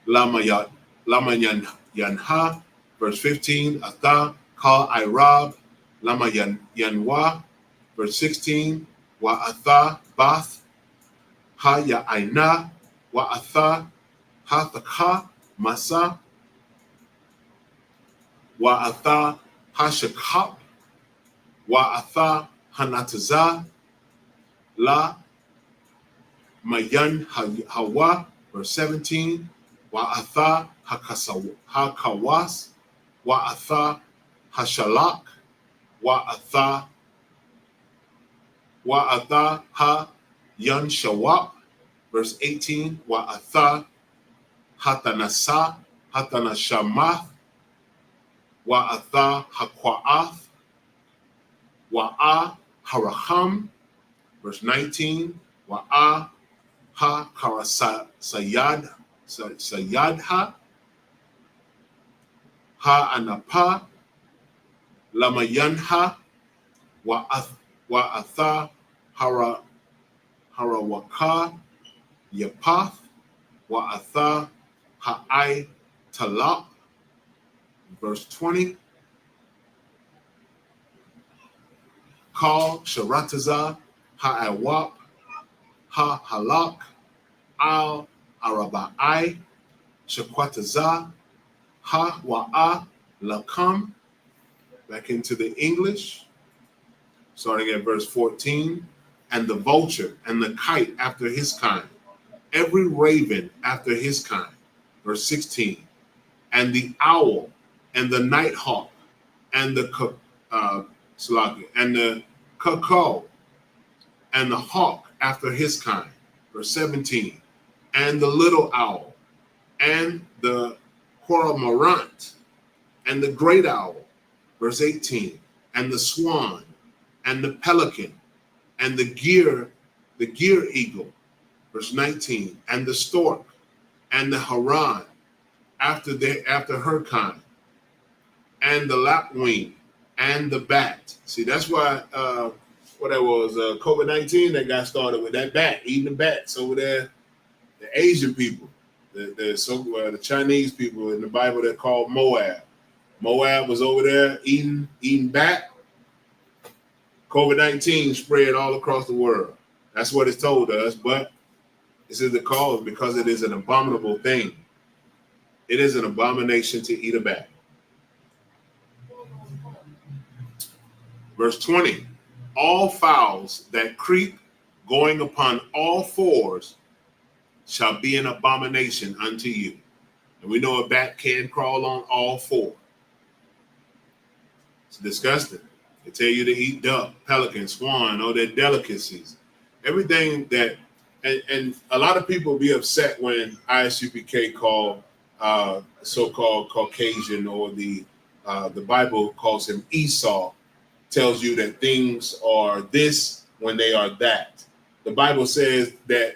lama yanha. Verse 15. Atha ka irab lama yanwa. Verse 16. Wa'atha bath ha'ya aina wa'atha Hathaka Masa Wa'atha Hashakap Wa'atha Hanataza La Mayan Hawa, verse 17, wa'atha hakawas, wa'atha hashalak, wa'atha ha yanshawak. Verse 18, wa'atha hatanasa, hatanashamath, wa'atha hakwa'ath, wa'a haraham. Verse 19, wa'a ha sayadha, ha anapa, lamayanha, wa'atha harawaka, yapath, wa'atha ha'ai talaq. Verse 20, Kal Sharataza Ha'awap Ha Halak Al Arabai Shakwataza Ha Wa'a Lakam. Back into the English, starting at verse 14. And the vulture and the kite after his kind, every raven after his kind. Verse 16. And the owl and the nighthawk and the and the cuckoo and the hawk after his kind. Verse 17. And the little owl and the cormorant and the great owl. Verse 18. And the swan and the pelican and the gear eagle. Verse 19. And the stork and the heron after her kind, and the lapwing and the bat. See, that's why what that was COVID-19 that got started with that bat, eating the bats over there. The Asian people, the Chinese people in the Bible, they're called Moab. Moab was over there eating bat. COVID-19 spread all across the world. That's what it's told us, but this is the cause because it is an abominable thing. It is an abomination to eat a bat. Verse 20, all fowls that creep going upon all fours shall be an abomination unto you. And we know a bat can crawl on all four. It's disgusting. They tell you to eat duck, pelican, swan, all their delicacies. Everything that, and a lot of people be upset when ISUPK call so-called Caucasian, or the Bible calls him Esau, tells you that things are this when they are that. The Bible says that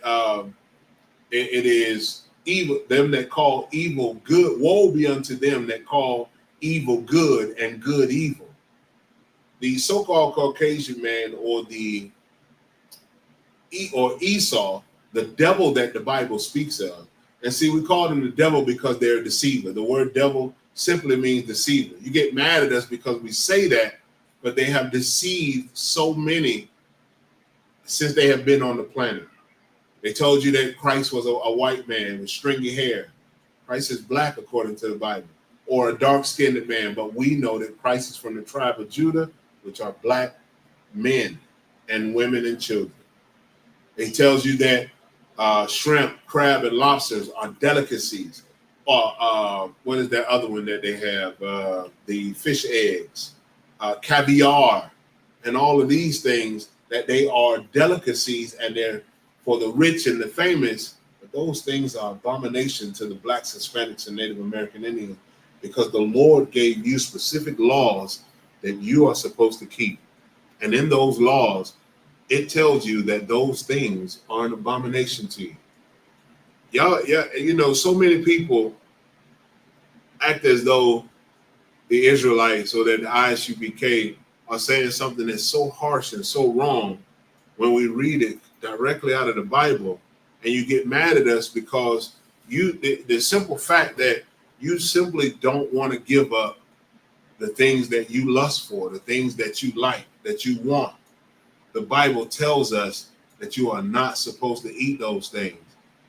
it is evil, them that call evil good. Woe be unto them that call evil good and good evil. The so-called Caucasian man, or Esau, the devil that the Bible speaks of. And see, we call them the devil because they're a deceiver. The word devil simply means deceiver. You get mad at us because we say that, but they have deceived so many since they have been on the planet. They told you that Christ was a white man with stringy hair. Christ is black according to the Bible, or a dark-skinned man, but we know that Christ is from the tribe of Judah, which are black men and women and children. He tells you that shrimp, crab, and lobsters are delicacies. Or what is that other one that they have? The fish eggs, caviar, and all of these things, that they are delicacies and they're for the rich and the famous. But those things are abomination to the blacks, Hispanics, and Native American Indians, because the Lord gave you specific laws that you are supposed to keep. And in those laws, it tells you that those things are an abomination to you. Y'all, yeah, you know, so many people act as though the Israelites or that the ISUPK are saying something that's so harsh and so wrong when we read it directly out of the Bible, and you get mad at us because the simple fact that you simply don't want to give up the things that you lust for, the things that you like, that you want. The Bible tells us that you are not supposed to eat those things,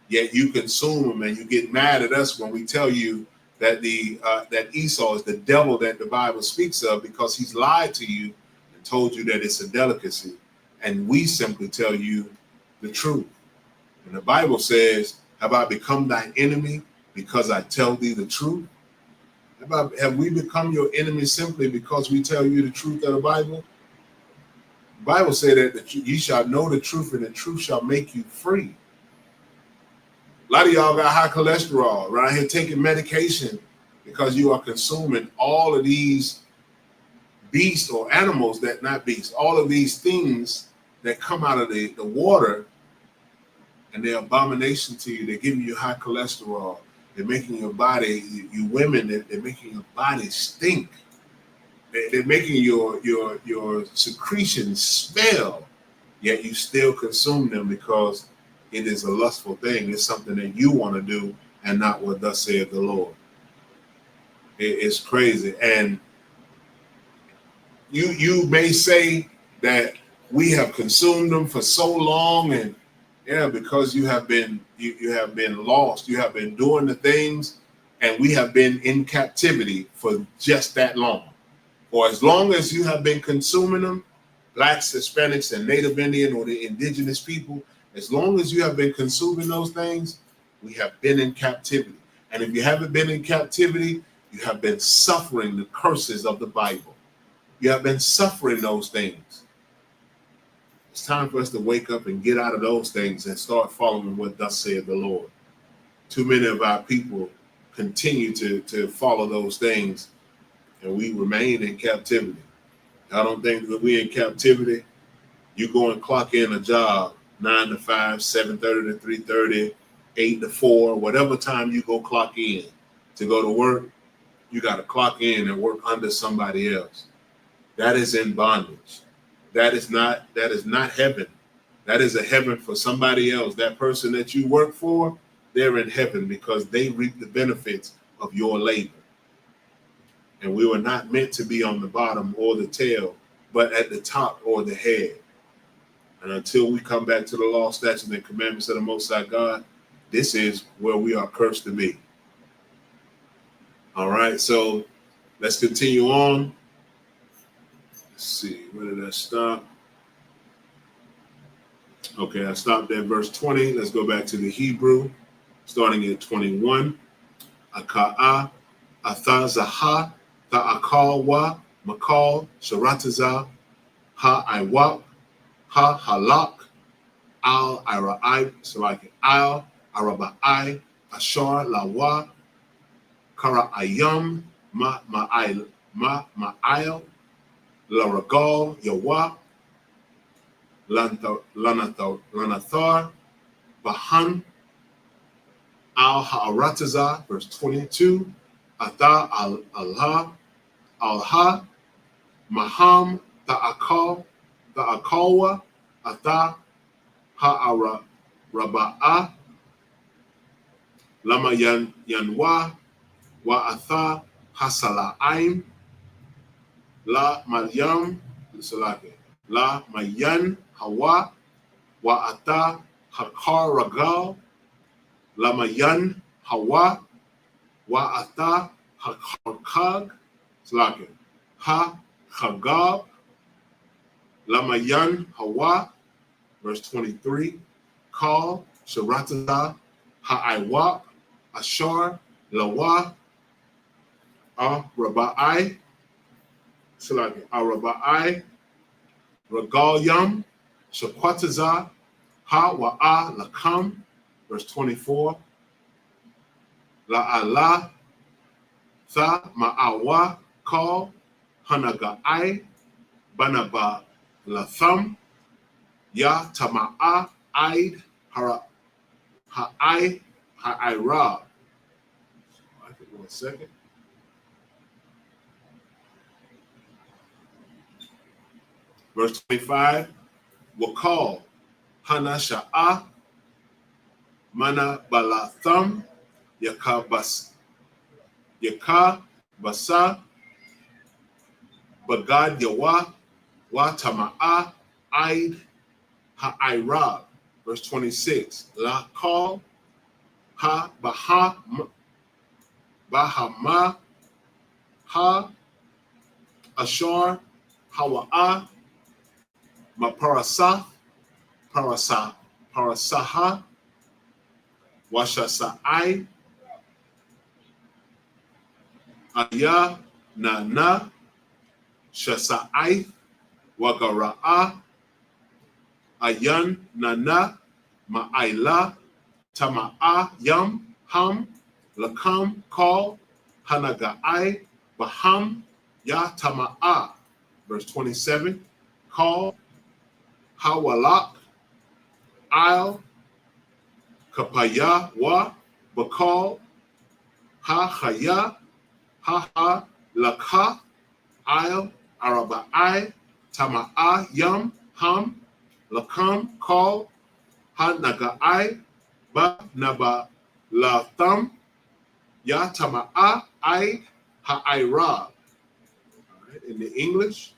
yet you consume them, and you get mad at us when we tell you that that Esau is the devil that the Bible speaks of, because he's lied to you and told you that it's a delicacy, and we simply tell you the truth. And the Bible says, have I become thine enemy because I tell thee the truth? Have we become your enemy simply because we tell you the truth of the Bible? The Bible said that you shall know the truth, and the truth shall make you free. A lot of y'all got high cholesterol around here taking medication because you are consuming all of these beasts or animals that not beasts, all of these things that come out of the water, and they're abomination to you. They're giving you high cholesterol. They're making your body, you women, they're making your body stink. They're making your secretions smell, yet you still consume them because it is a lustful thing. It's something that you want to do and not what thus saith the Lord. It's crazy. And you may say that we have consumed them for so long, and yeah, because you have been lost. You have been doing the things, and we have been in captivity for just that long. Or as long as you have been consuming them, blacks, Hispanics, and Native Indian or the indigenous people, as long as you have been consuming those things, we have been in captivity. And if you haven't been in captivity, you have been suffering the curses of the Bible. You have been suffering those things. It's time for us to wake up and get out of those things and start following what thus saith the Lord. Too many of our people continue to follow those things, and we remain in captivity. I don't think that we're in captivity. You go and clock in a job 9 to 5, 7:30 to 3:30, 8 to 4, whatever time you go clock in to go to work, you got to clock in and work under somebody else. That is in bondage. That is not heaven. That is a heaven for somebody else. That person that you work for, they're in heaven because they reap the benefits of your labor. And we were not meant to be on the bottom or the tail, but at the top or the head. And until we come back to the law, statutes, and commandments of the Most High God, this is where we are cursed to be. All right, so let's continue on. Let's see, where did I stop? Okay, I stopped at verse 20. Let's go back to the Hebrew, starting at 21. Aka'a, athazaha, ta'akalwa, makal, sharataza, ha-iwap, ha-halak, al-ira'ai, salaki, al-araba'ai, ashar, lawa, kara'ayam, ma'ayl, laragal, yawa, lanathar, bahan, al-ha'arataza, verse 22, ata al-ha, al-ha, maham, ta'akal, ta'akalwa, ata ha'araba'a, lama yanwa, wa ata hasala'aim, la maryam, la mayan hawa, wa ata hakar ragal, la mayan hawa, wa ata hakag, ha chagab, la mayan hawa, verse 23, call sharatata ha'aiwap, ashar lawa, raba'ai, Araba'ai, Regalyam, Shakwataza, Ha Wa'a Lakam, verse 24, La'ala, Tha Ma'awa, Kal, Hanaga'ai, Banaba Latham, Ya Tama'a, Aid, Ha'ai, Ha'ira. 1 second. Verse 25, Wakal, Hana Sha'a, Mana Balatham, Yakabasa, Bagad Yawa, Watama'a, Aid, Ha'ira. Verse 26, La Kal, Ha Baha, Bahama, Ha Ashar, Hawa'a, Maparasa, Parasaha, Washasa'ai, Aya na shasa'ai wagara'a ayan na ma'aila tama'a yam ham lakam call hanaga'ai baham ya tama'a. Verse 27, call hawalak il kapaya wa bakal ha haya ha lakha il araba'ai tama'a yam ham lakam call hanaga'ai ba naba la thumb ya tama'a I ha'ira. In the English,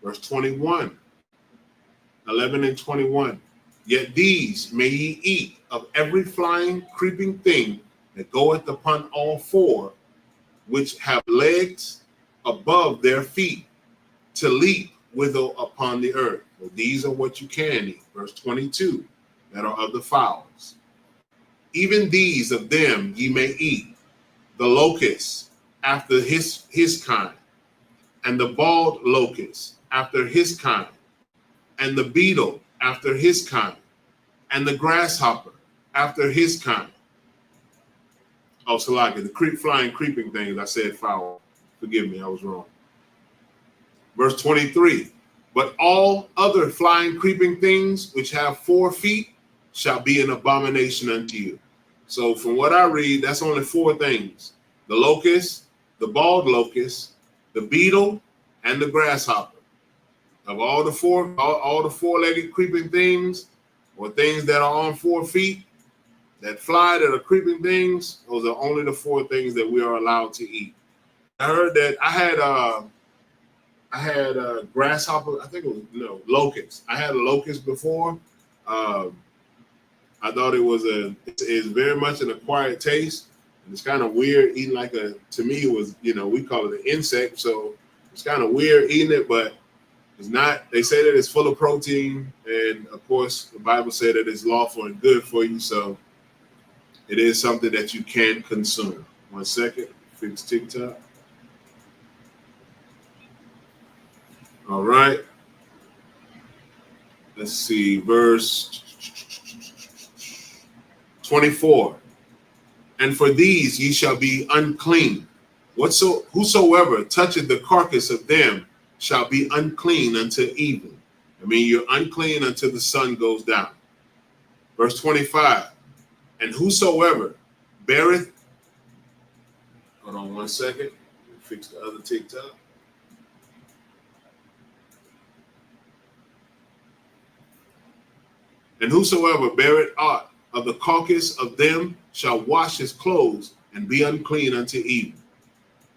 verse 21, 11 and 21. Yet these may ye eat of every flying, creeping thing that goeth upon all four, which have legs above their feet, to leap withal upon the earth. Well, these are what you can eat. Verse 22, that are of the fowls. Even these of them ye may eat, the locust after his kind, and the bald locust after his kind, and the beetle after his kind, and the grasshopper after his kind. Oh, Salaki, the flying, creeping things, I said foul. Forgive me, I was wrong. Verse 23, but all other flying, creeping things which have 4 feet shall be an abomination unto you. So from what I read, that's only 4 things: the locust, the bald locust, the beetle, and the grasshopper. Of all the four-legged creeping things, or things that are on 4 feet, that fly, that are creeping things, those are only the 4 things that we are allowed to eat. I heard that I had a grasshopper. I think it was locust. I had a locust before. I thought it's very much an acquired taste, and it's kind of weird eating to me it was, we call it an insect, so it's kind of weird eating it, but it's not. They say that it's full of protein, and of course the Bible said that it's lawful and good for you, so it is something that you can consume. 1 second, fix TikTok. All right. Let's see, verse 24. And for these ye shall be unclean. Whosoever toucheth the carcass of them shall be unclean until evening. I mean, you're unclean until the sun goes down. Verse 25. And whosoever beareth, hold on 1 second, fix the other TikTok. And whosoever beareth aught of the carcass of them shall wash his clothes and be unclean unto evening.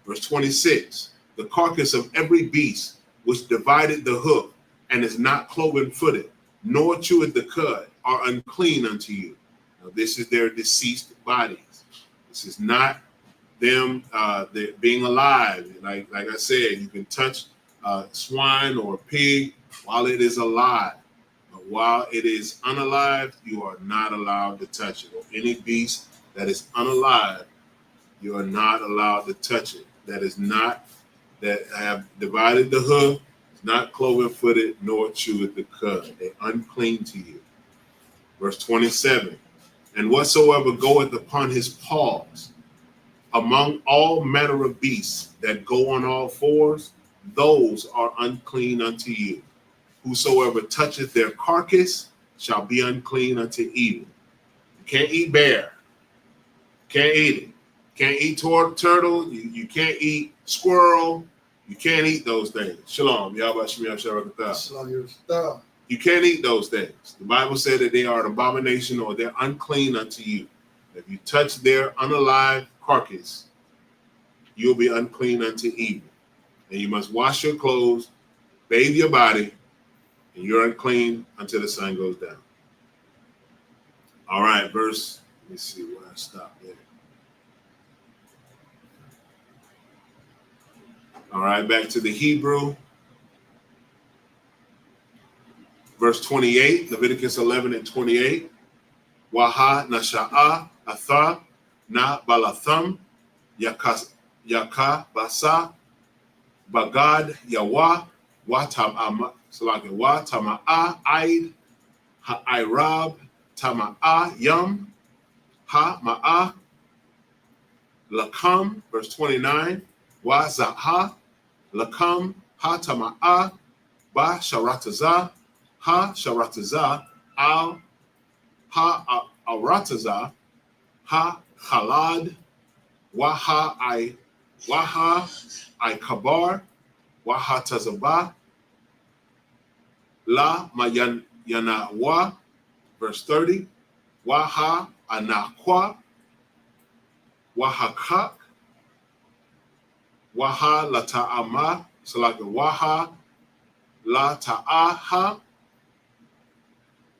Verse 26, the carcass of every beast which divided the hoof and is not cloven-footed, nor cheweth the cud, are unclean unto you. Now this is their deceased bodies. This is not them being alive. Like I said, you can touch swine or pig while it is alive. But while it is unalive, you are not allowed to touch it. Or any beast that is unalive, you are not allowed to touch it. That have divided the hoof, not cloven-footed, nor cheweth the cud. They're unclean to you. Verse 27, and whatsoever goeth upon his paws, among all manner of beasts that go on all fours, those are unclean unto you. Whosoever toucheth their carcass shall be unclean unto evening. You can't eat bear. Can't eat it. Can't eat turtle. You can't eat squirrel. You can't eat those things. Shalom. Shalom. You can't eat those things. The Bible said that they are an abomination or they're unclean unto you. If you touch their unalive carcass, you'll be unclean unto evening. And you must wash your clothes, bathe your body, and you're unclean until the sun goes down. All right, let me see where I stopped there. All right, back to the Hebrew. Verse 28, Leviticus 11 and 28. Waha nasha'a atha na balatham Yaka Basa Bagad Yawa Watama Salaka Watama Aid Ha'irab Tama'a Yum Ha Ma'a Lakam, verse 29, Wa Zaha Lakam Ha Tama'a Ba Sharataza Ha Sharataza Al Ha Arataza Ha Khalad Waha I Kabar Waha Tazaba La Mayan Yanawa, verse 30, Waha Anaqua Wahakak Waha La Ta'ama, so like the Waha La Ta'aha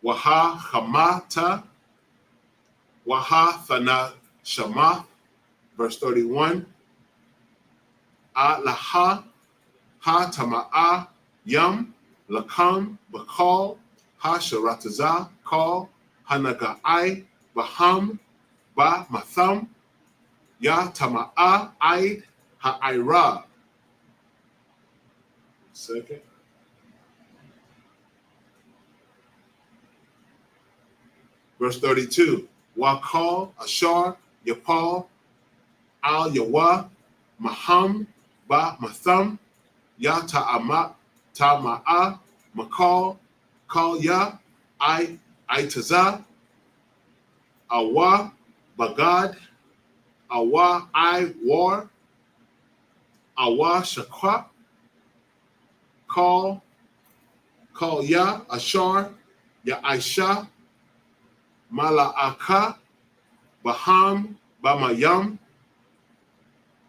Waha Hamata Waha Thana Shama, verse 31, Laha Ha Tama'a Yum Lakam Bakal Ha Sharataza Kal Hanaga'ai Baham Ba Matham Ya Tama'a Aid Ha'ira. Second. Verse 32. Wakal Ashar Yapal Al Yawa Maham Ba Matham Ya Tama'a Makal Kal Ya Aitaza Awa Bagad Awa I War Awa Shakwa Call Ya Ashar Ya Aisha Mala'aka Baham Bamayam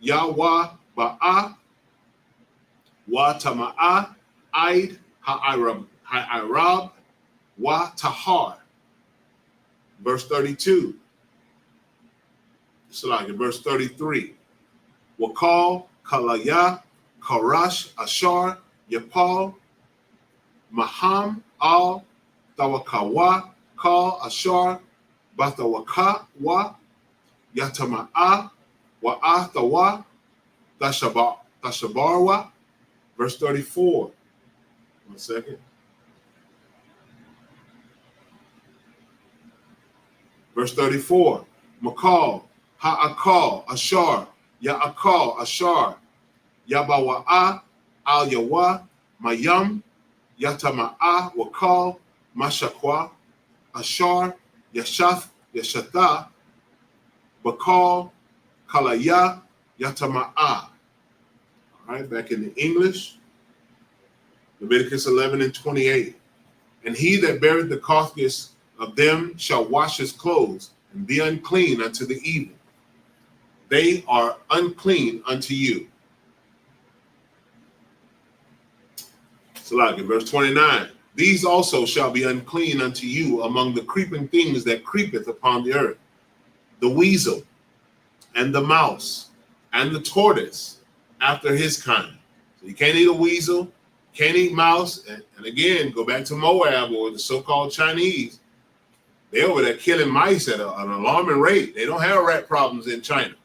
Yawa Ba'a Wa Tama'a Aid Ha'irab Wa Tahar. Verse 32. It's like in verse 33. Wakal Kalaya Karash Ashar Yapal Maham Al Tawakawa Kal Ashar Batawaka Wa Yatama'a Wa'atawa Tashabarwa. Verse 34. 1 second. Verse 34. Makal Ha'akal Ashar Ya'akal Ashar Yabawa'a Al Yawa Mayam Yatama'a Wakal Mashakwa Ashar Yashath Yashata Bakal Kalaya Yatama'a. All right, back in the English. Leviticus 11:28. And he that beareth the carcass of them shall wash his clothes and be unclean unto the evening. They are unclean unto you. So like in verse 29, these also shall be unclean unto you among the creeping things that creepeth upon the earth, the weasel and the mouse and the tortoise after his kind. So you can't eat a weasel, can't eat mouse, and again, go back to Moab or the so-called Chinese. They're over there killing mice at an alarming rate. They don't have rat problems in China.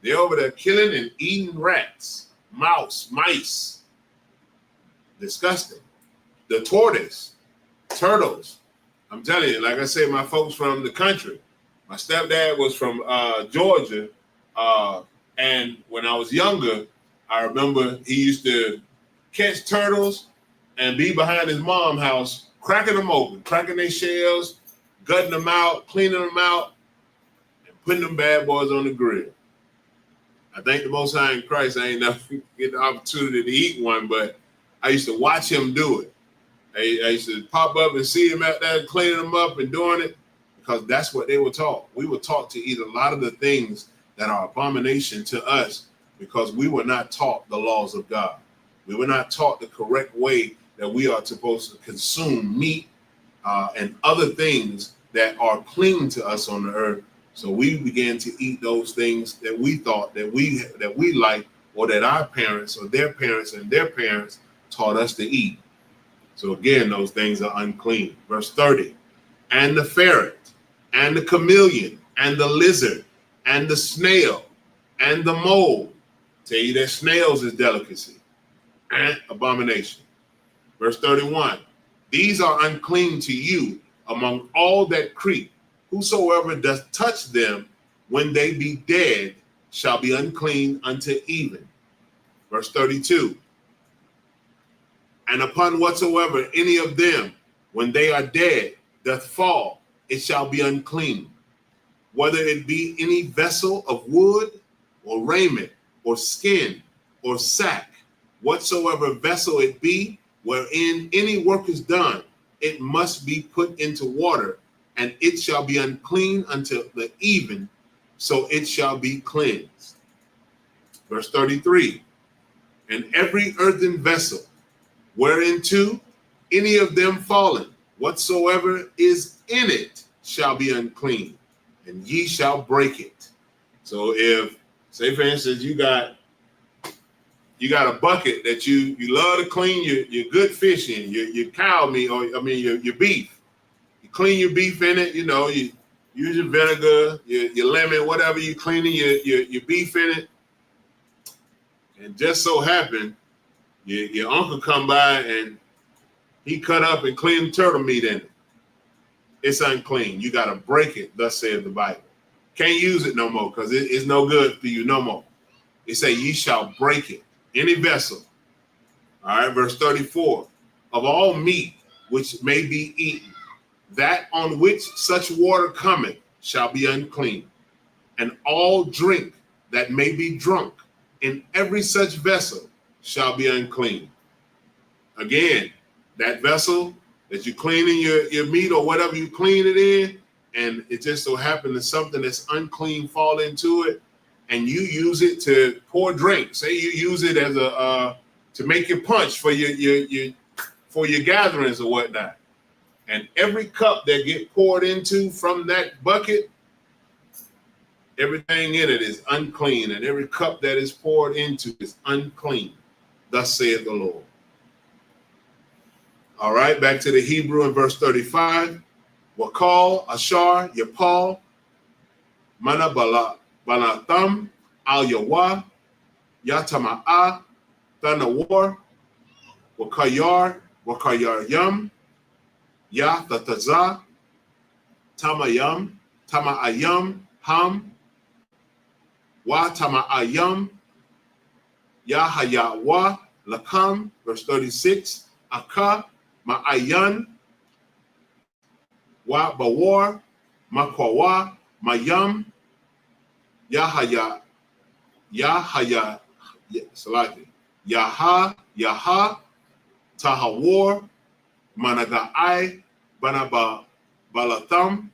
They're over there killing and eating rats, mice. Disgusting. The tortoise, turtles. I'm telling you, like I said, my folks from the country. My stepdad was from Georgia. And when I was younger, I remember he used to catch turtles and be behind his mom's house, cracking them open, cracking their shells, gutting them out, cleaning them out, and putting them bad boys on the grill. I thank the Most High in Christ I ain't never get the opportunity to eat one, but I used to watch him do it. I used to pop up and see him out there cleaning them up and doing it because that's what they were taught. We were taught to eat a lot of the things that are abomination to us because we were not taught the laws of God. We were not taught the correct way that we are supposed to consume meat and other things that are clean to us on the earth. So we began to eat those things that we thought that we liked, or that our parents or their parents and their parents taught us to eat. So again, those things are unclean. Verse 30, and the ferret, and the chameleon, and the lizard, and the snail, and the mole, Tell you that snails is delicacy and abomination. Verse 31. These are unclean to you among all that creep. Whosoever doth touch them when they be dead shall be unclean unto even. Verse 32. And upon whatsoever any of them, when they are dead, doth fall, it shall be unclean. Whether it be any vessel of wood, or raiment, or skin, or sack, whatsoever vessel it be, wherein any work is done, it must be put into water, and it shall be unclean until the even, so it shall be cleansed. Verse 33. And every earthen vessel, whereinto any of them fallen, whatsoever is in it shall be unclean, and ye shall break it. So if, say for instance, you got a bucket that you love to clean your good fish in, your cow meat, or your beef. You clean your beef in it, you use your vinegar, your lemon, whatever, you cleaning your beef in it. And just so happened, your uncle come by and he cut up and cleaned turtle meat in it. It's unclean. You got to break it, thus saith the Bible. Can't use it no more because it's no good for you no more. It say, ye shall break it. Any vessel. All right, verse 34. Of all meat which may be eaten, that on which such water cometh shall be unclean. And all drink that may be drunk in every such vessel shall be unclean. Again, that vessel that you cleaning your meat or whatever you clean it in, and it just so happened that something that's unclean fall into it, and you use it to pour drink. Say you use it as to make your punch for your gatherings or whatnot. And every cup that get poured into from that bucket, everything in it is unclean, and every cup that is poured into is unclean. Thus saith the Lord. All right, back to the Hebrew in verse 35. Wakal, Ashar, Yapal, Mana Balatham, Al Yawa, Yatama'a, Thanawar, Wakayar Yam, Ya Tataza, Tamayam, Tamaayam, Ham, Wa Tamaayam, Yahayawa, Lakam, verse 36, Aka, Ma'ayan, Wa Bawar, Makwawa, Mayam, Yahaya, Salaki, Yaha, Tahawar, Managa'ai, Banaba Balatham,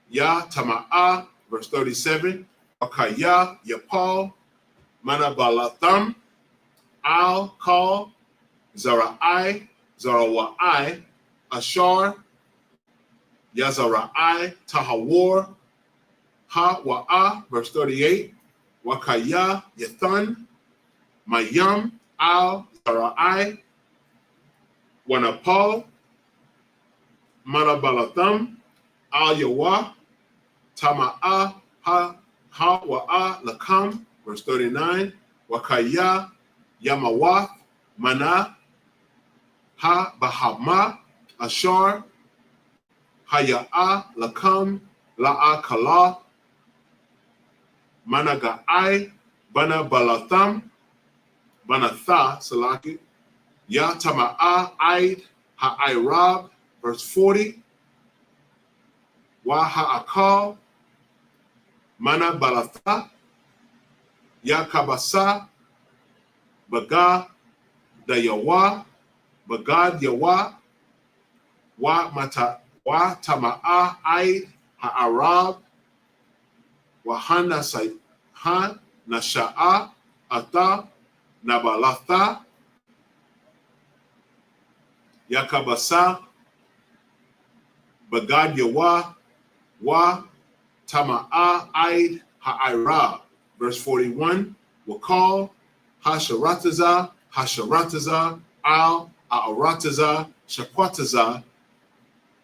Ya Tama'a, verse 37, Akaya, Yapal, Manabalatham, Al Kal, Zara'ai, Zarawa'ai, Ashar, Yazara'ai, Tahawar, Ha-Wa'a, verse 38, Wakaya, Yathan, Mayam, Al, Zara'ai, Wanapal, Manabalatham, Al Yawa, Tama'a, Ha-Wa'a, Lakam, verse 39, Wakaya, Yamawath, Mana, Ha Bahama, Ashar, Haya'a, Lakam, La'a Kala, Managa'ai, Bana Balatham, Banatha, Salaki, Ya Tama'a, Aid, Ha'irab, verse 40, Wa Ha'akal, Mana Balatha, Ya Kabasa, Baga, Dayawa, Bagad Yawa, Wa Tama'a, Aid, Ha'arab, Wahana Sayhan, Nasha'a, Ata, Nabalatha, Yakabasa, Bagad Yawa, Wa Tama'a, Aid, Ha'irab, verse 41, Wakal, Hasharataza, Al, A'arataza, Shakwataza,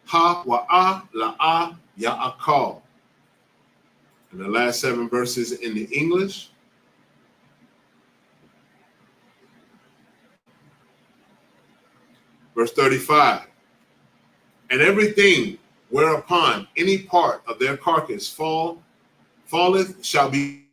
Ha-Wa'a, La'a, Ya'akal. And the last 7 verses in the English. Verse 35. And everything whereupon any part of their carcass falleth shall be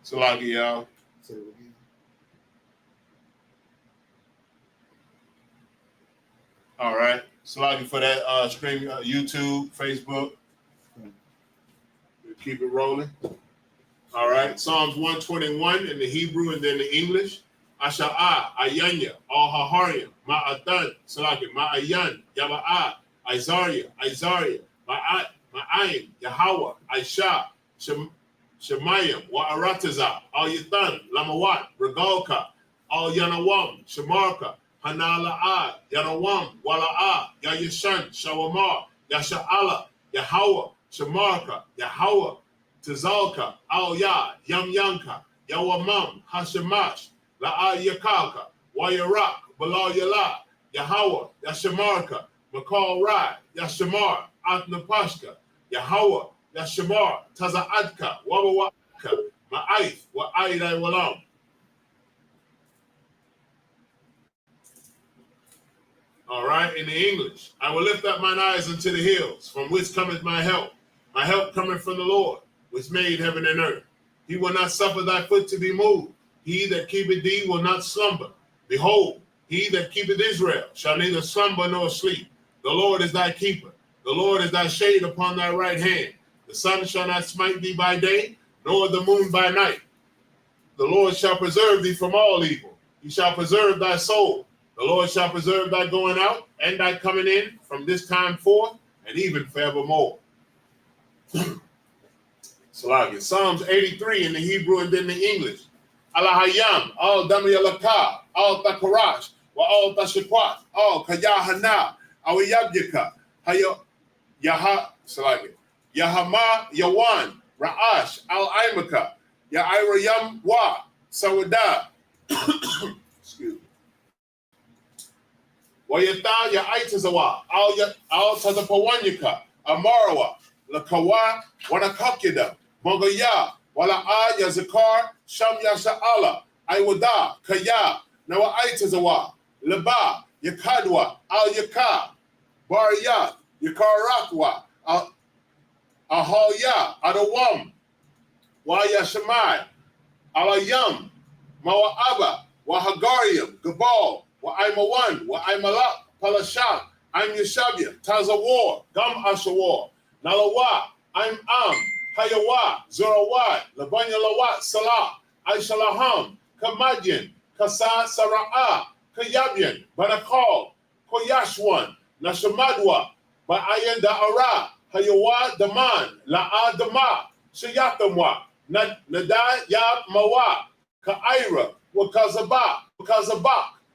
Salagi, y'all. Say it again. All right. Salagi for that stream, YouTube, Facebook. We'll keep it rolling. All right. Psalms 121 in the Hebrew and then the English. Asha'a, Ayanya, Al-Haharyam, Ma'atan, Salagi, Ma'ayan, Yaba'a, Isaiah, Ma'at, Ma'ayin, Yahweh, Aisha, Shemayim, Wa'arataza, Al-Yatan, Lamawat, Regalka, Al-Yanawam, Shemarka, Hanala'a, Yanawam, Wala'a, Yayashan, Shawamar, Yasha'ala, Yahweh, Shemarka, Yahweh, Tazalka, Al-Ya, Yamyanka, Yawamam, Hashemash, La'a Yakalka, Wayarak, Balal Yala, Yahweh, Yashamarka, Makal Rai, Yashamar, Atnapashka, Yahweh, Yashamar, Taza'adka, Wabawaka, Ma'aith, Wa'aidai Walam. All right, in the English, I will lift up mine eyes unto the hills, from which cometh my help. My help cometh from the Lord, which made heaven and earth. He will not suffer thy foot to be moved. He that keepeth thee will not slumber. Behold, he that keepeth Israel shall neither slumber nor sleep. The Lord is thy keeper. The Lord is thy shade upon thy right hand. The sun shall not smite thee by day, nor the moon by night. The Lord shall preserve thee from all evil. He shall preserve thy soul. The Lord shall preserve thy going out and thy coming in from this time forth and even forevermore. Salagi. Psalms 83 in the Hebrew and then the English. Alahayam, al Damayalaka, al Takarash, wa al Tashikwat, al Kayahana, Awiyabyaka, Hayo Yaha Salagi. Yahama Yawan, Ra'ash, al Imaka, Yairayam Wa, Sawada. Excuse me. Wayata Yaitazawa, al Tazapawanyaka, Amarawa, Lakawa, Wanakakida, Mongaya, Wala'a Yazakar, Sham Yasha'ala, Iwada, Kaya, Nawa Aitazawa, Laba, Yakadwa, Al Yaka, Bariyat, Yakarakwa, Ahalya, Adawam, Wayashamai, Alayam, Mawa'aba, Wahagariam, Gabal, Wa'aimawan, Wa'aimalak, Palashak, I'm Yeshabia, Tazawar, Gam Ashawar, Nalawa, I'm Hayawa, Zorawat, Labanya Lawat, Salah, Aishalaham, Kamadian, Kasa Sara'a, Kayabian, Banakal, Koyashwan, Nashamadwa, Ba'ayan Da'ara, Hayawa Daman, La'a Dama, Shayatamwa, Nada Yab Mawa, Ka'ira, Wakazabak,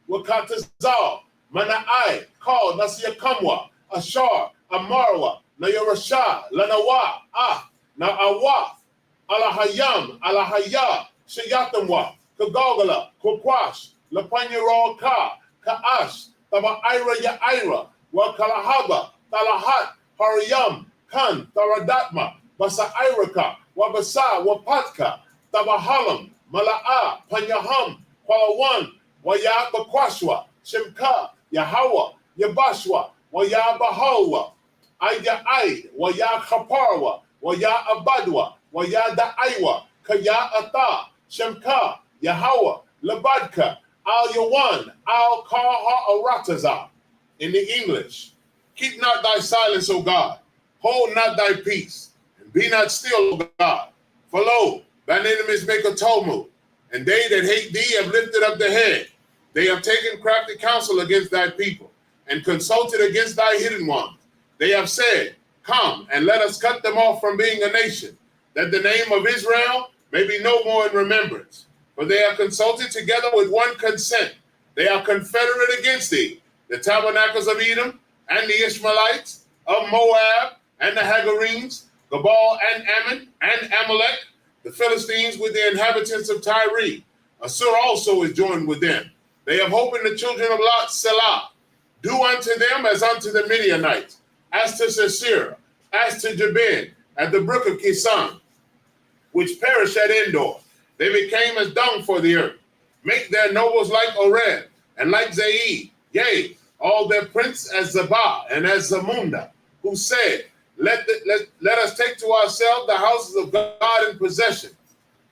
Wakatazal, Mana'ai, Kal, Nasiyakamwa, Ashar, Amarwa, Nayarasha, Lanawa, Na'awa, Alahayam, Alahaya, Shayatamwa, Kagogala, Kokwash, Lapanyarol Ka, Ka'ash, Taba'ira Ya'ira, Wakalahaba, Talahat, Hariyam, Kan, Taradatma, Basa'iraka, Wabasa, Wapatka, Tabahalam, Mala'a, Panyaham, Kwalawan, Waya Bakwashwa, Shimka, Yahawa, Yabashwa, Waya Bahawa, Aya Aid, Waya Kaparwa, Waya Abadwa, Waya Da'aiwa, Kaya Ata, Shemka, Yahawa, Labadka, Al Yawan, Al Kaha Arataza. In the English, keep not thy silence, O God, hold not thy peace, and be not still, O God. For lo, thine enemies make a tumult, and they that hate thee have lifted up their head. They have taken crafty counsel against thy people, and consulted against thy hidden ones. They have said, come, and let us cut them off from being a nation, that the name of Israel may be no more in remembrance. For they have consulted together with one consent. They are confederate against thee, the tabernacles of Edom, and the Ishmaelites, of Moab, and the Hagarenes, Gabal and Ammon, and Amalek, the Philistines with the inhabitants of Tyre. Assur also is joined with them. They have hope in the children of Lot, Selah. Do unto them as unto the Midianites, as to Sisera, as to Jabin, at the brook of Kison, which perished at Endor. They became as dung for the earth. Make their nobles like Oreb, and like Zaid, yea, all their prince as Zabah and as Zamunda, who said, let us take to ourselves the houses of God in possession.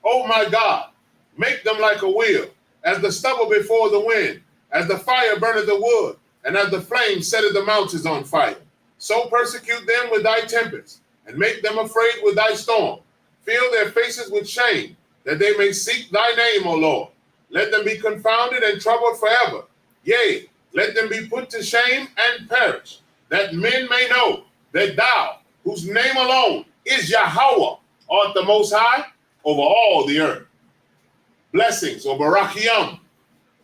O my God, make them like a wheel, as the stubble before the wind, as the fire burneth the wood, and as the flame setteth the mountains on fire. So persecute them with thy tempest, and make them afraid with thy storm. Fill their faces with shame, that they may seek thy name, O Lord. Let them be confounded and troubled forever. Yea, let them be put to shame and perish, that men may know that thou, whose name alone is Yahweh, art the Most High over all the earth. Blessings, or Barakiam.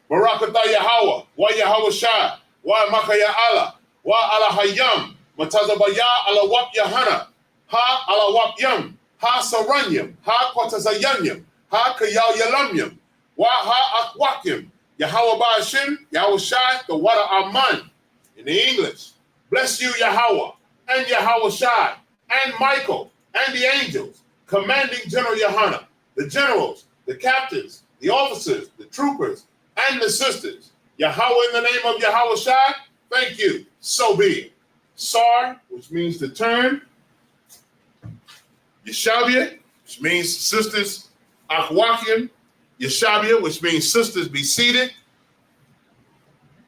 Barakatah Yahweh, wa Yahweh Shai, wa Makaya Allah, wa Allah Hayam, Matazabaya ala Wap Yahana, ha ala Wap Yam, ha Saranyam, ha Kwatazayanyam, ha Kayal Yalamyam, wa ha Akwakim, Yahweh Ba'ashim, Yahweh Shai, the Wada Aman. In the English, bless you, Yahweh, and Yahweh Shai, and Michael, and the angels, commanding General Yohana, the generals, the captains, the officers, the troopers, and the sisters. Yahweh, in the name of Yahweh Shai, thank you, so be it. Sar, which means to turn. Yeshavia, which means sisters. Achwakim, Yeshavia, which means sisters, be seated.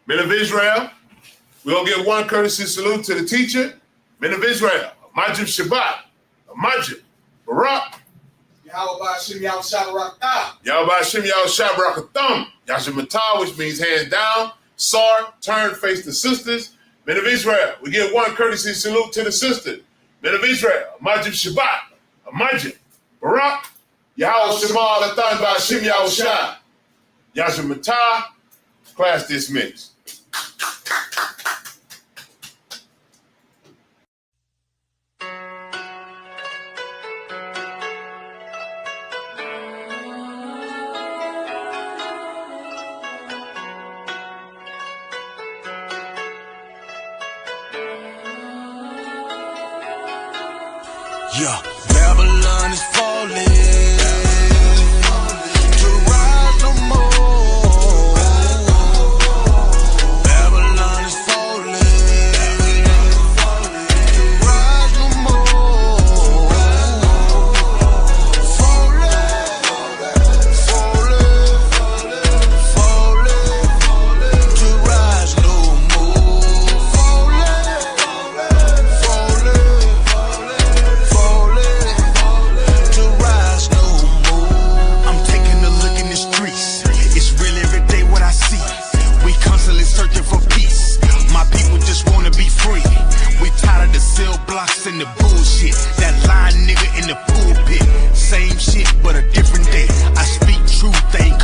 Men of Israel, we're going to give one courtesy salute to the teacher. Men of Israel, Majib Shabbat, Majib, Barak. Yahweh Ba'ashim Yahweh Shabbat. Yahweh Ba'ashim Yahweh Shabbat. Yashamatah, which means hands down. Sar, turn, face the sisters. Men of Israel, we give one courtesy salute to the sisters. Men of Israel, Majib Shabbat, Majib, Barak, Yahweh Shema Lathan Ba'ashim Yahweh Shai. Yashamatah, class dismissed. Yeah, Babylon is falling to rise no more. Babylon is falling to rise no more. Falling to rise no more. To rise no more. I'm taking a look in the streets. It's real every day what I see. We constantly searching for peace. My people just wanna be free. We tired of the cell blocks and the bullshit. That lying nigga in the pulpit. Same shit but a different day. I speak truth, they ain't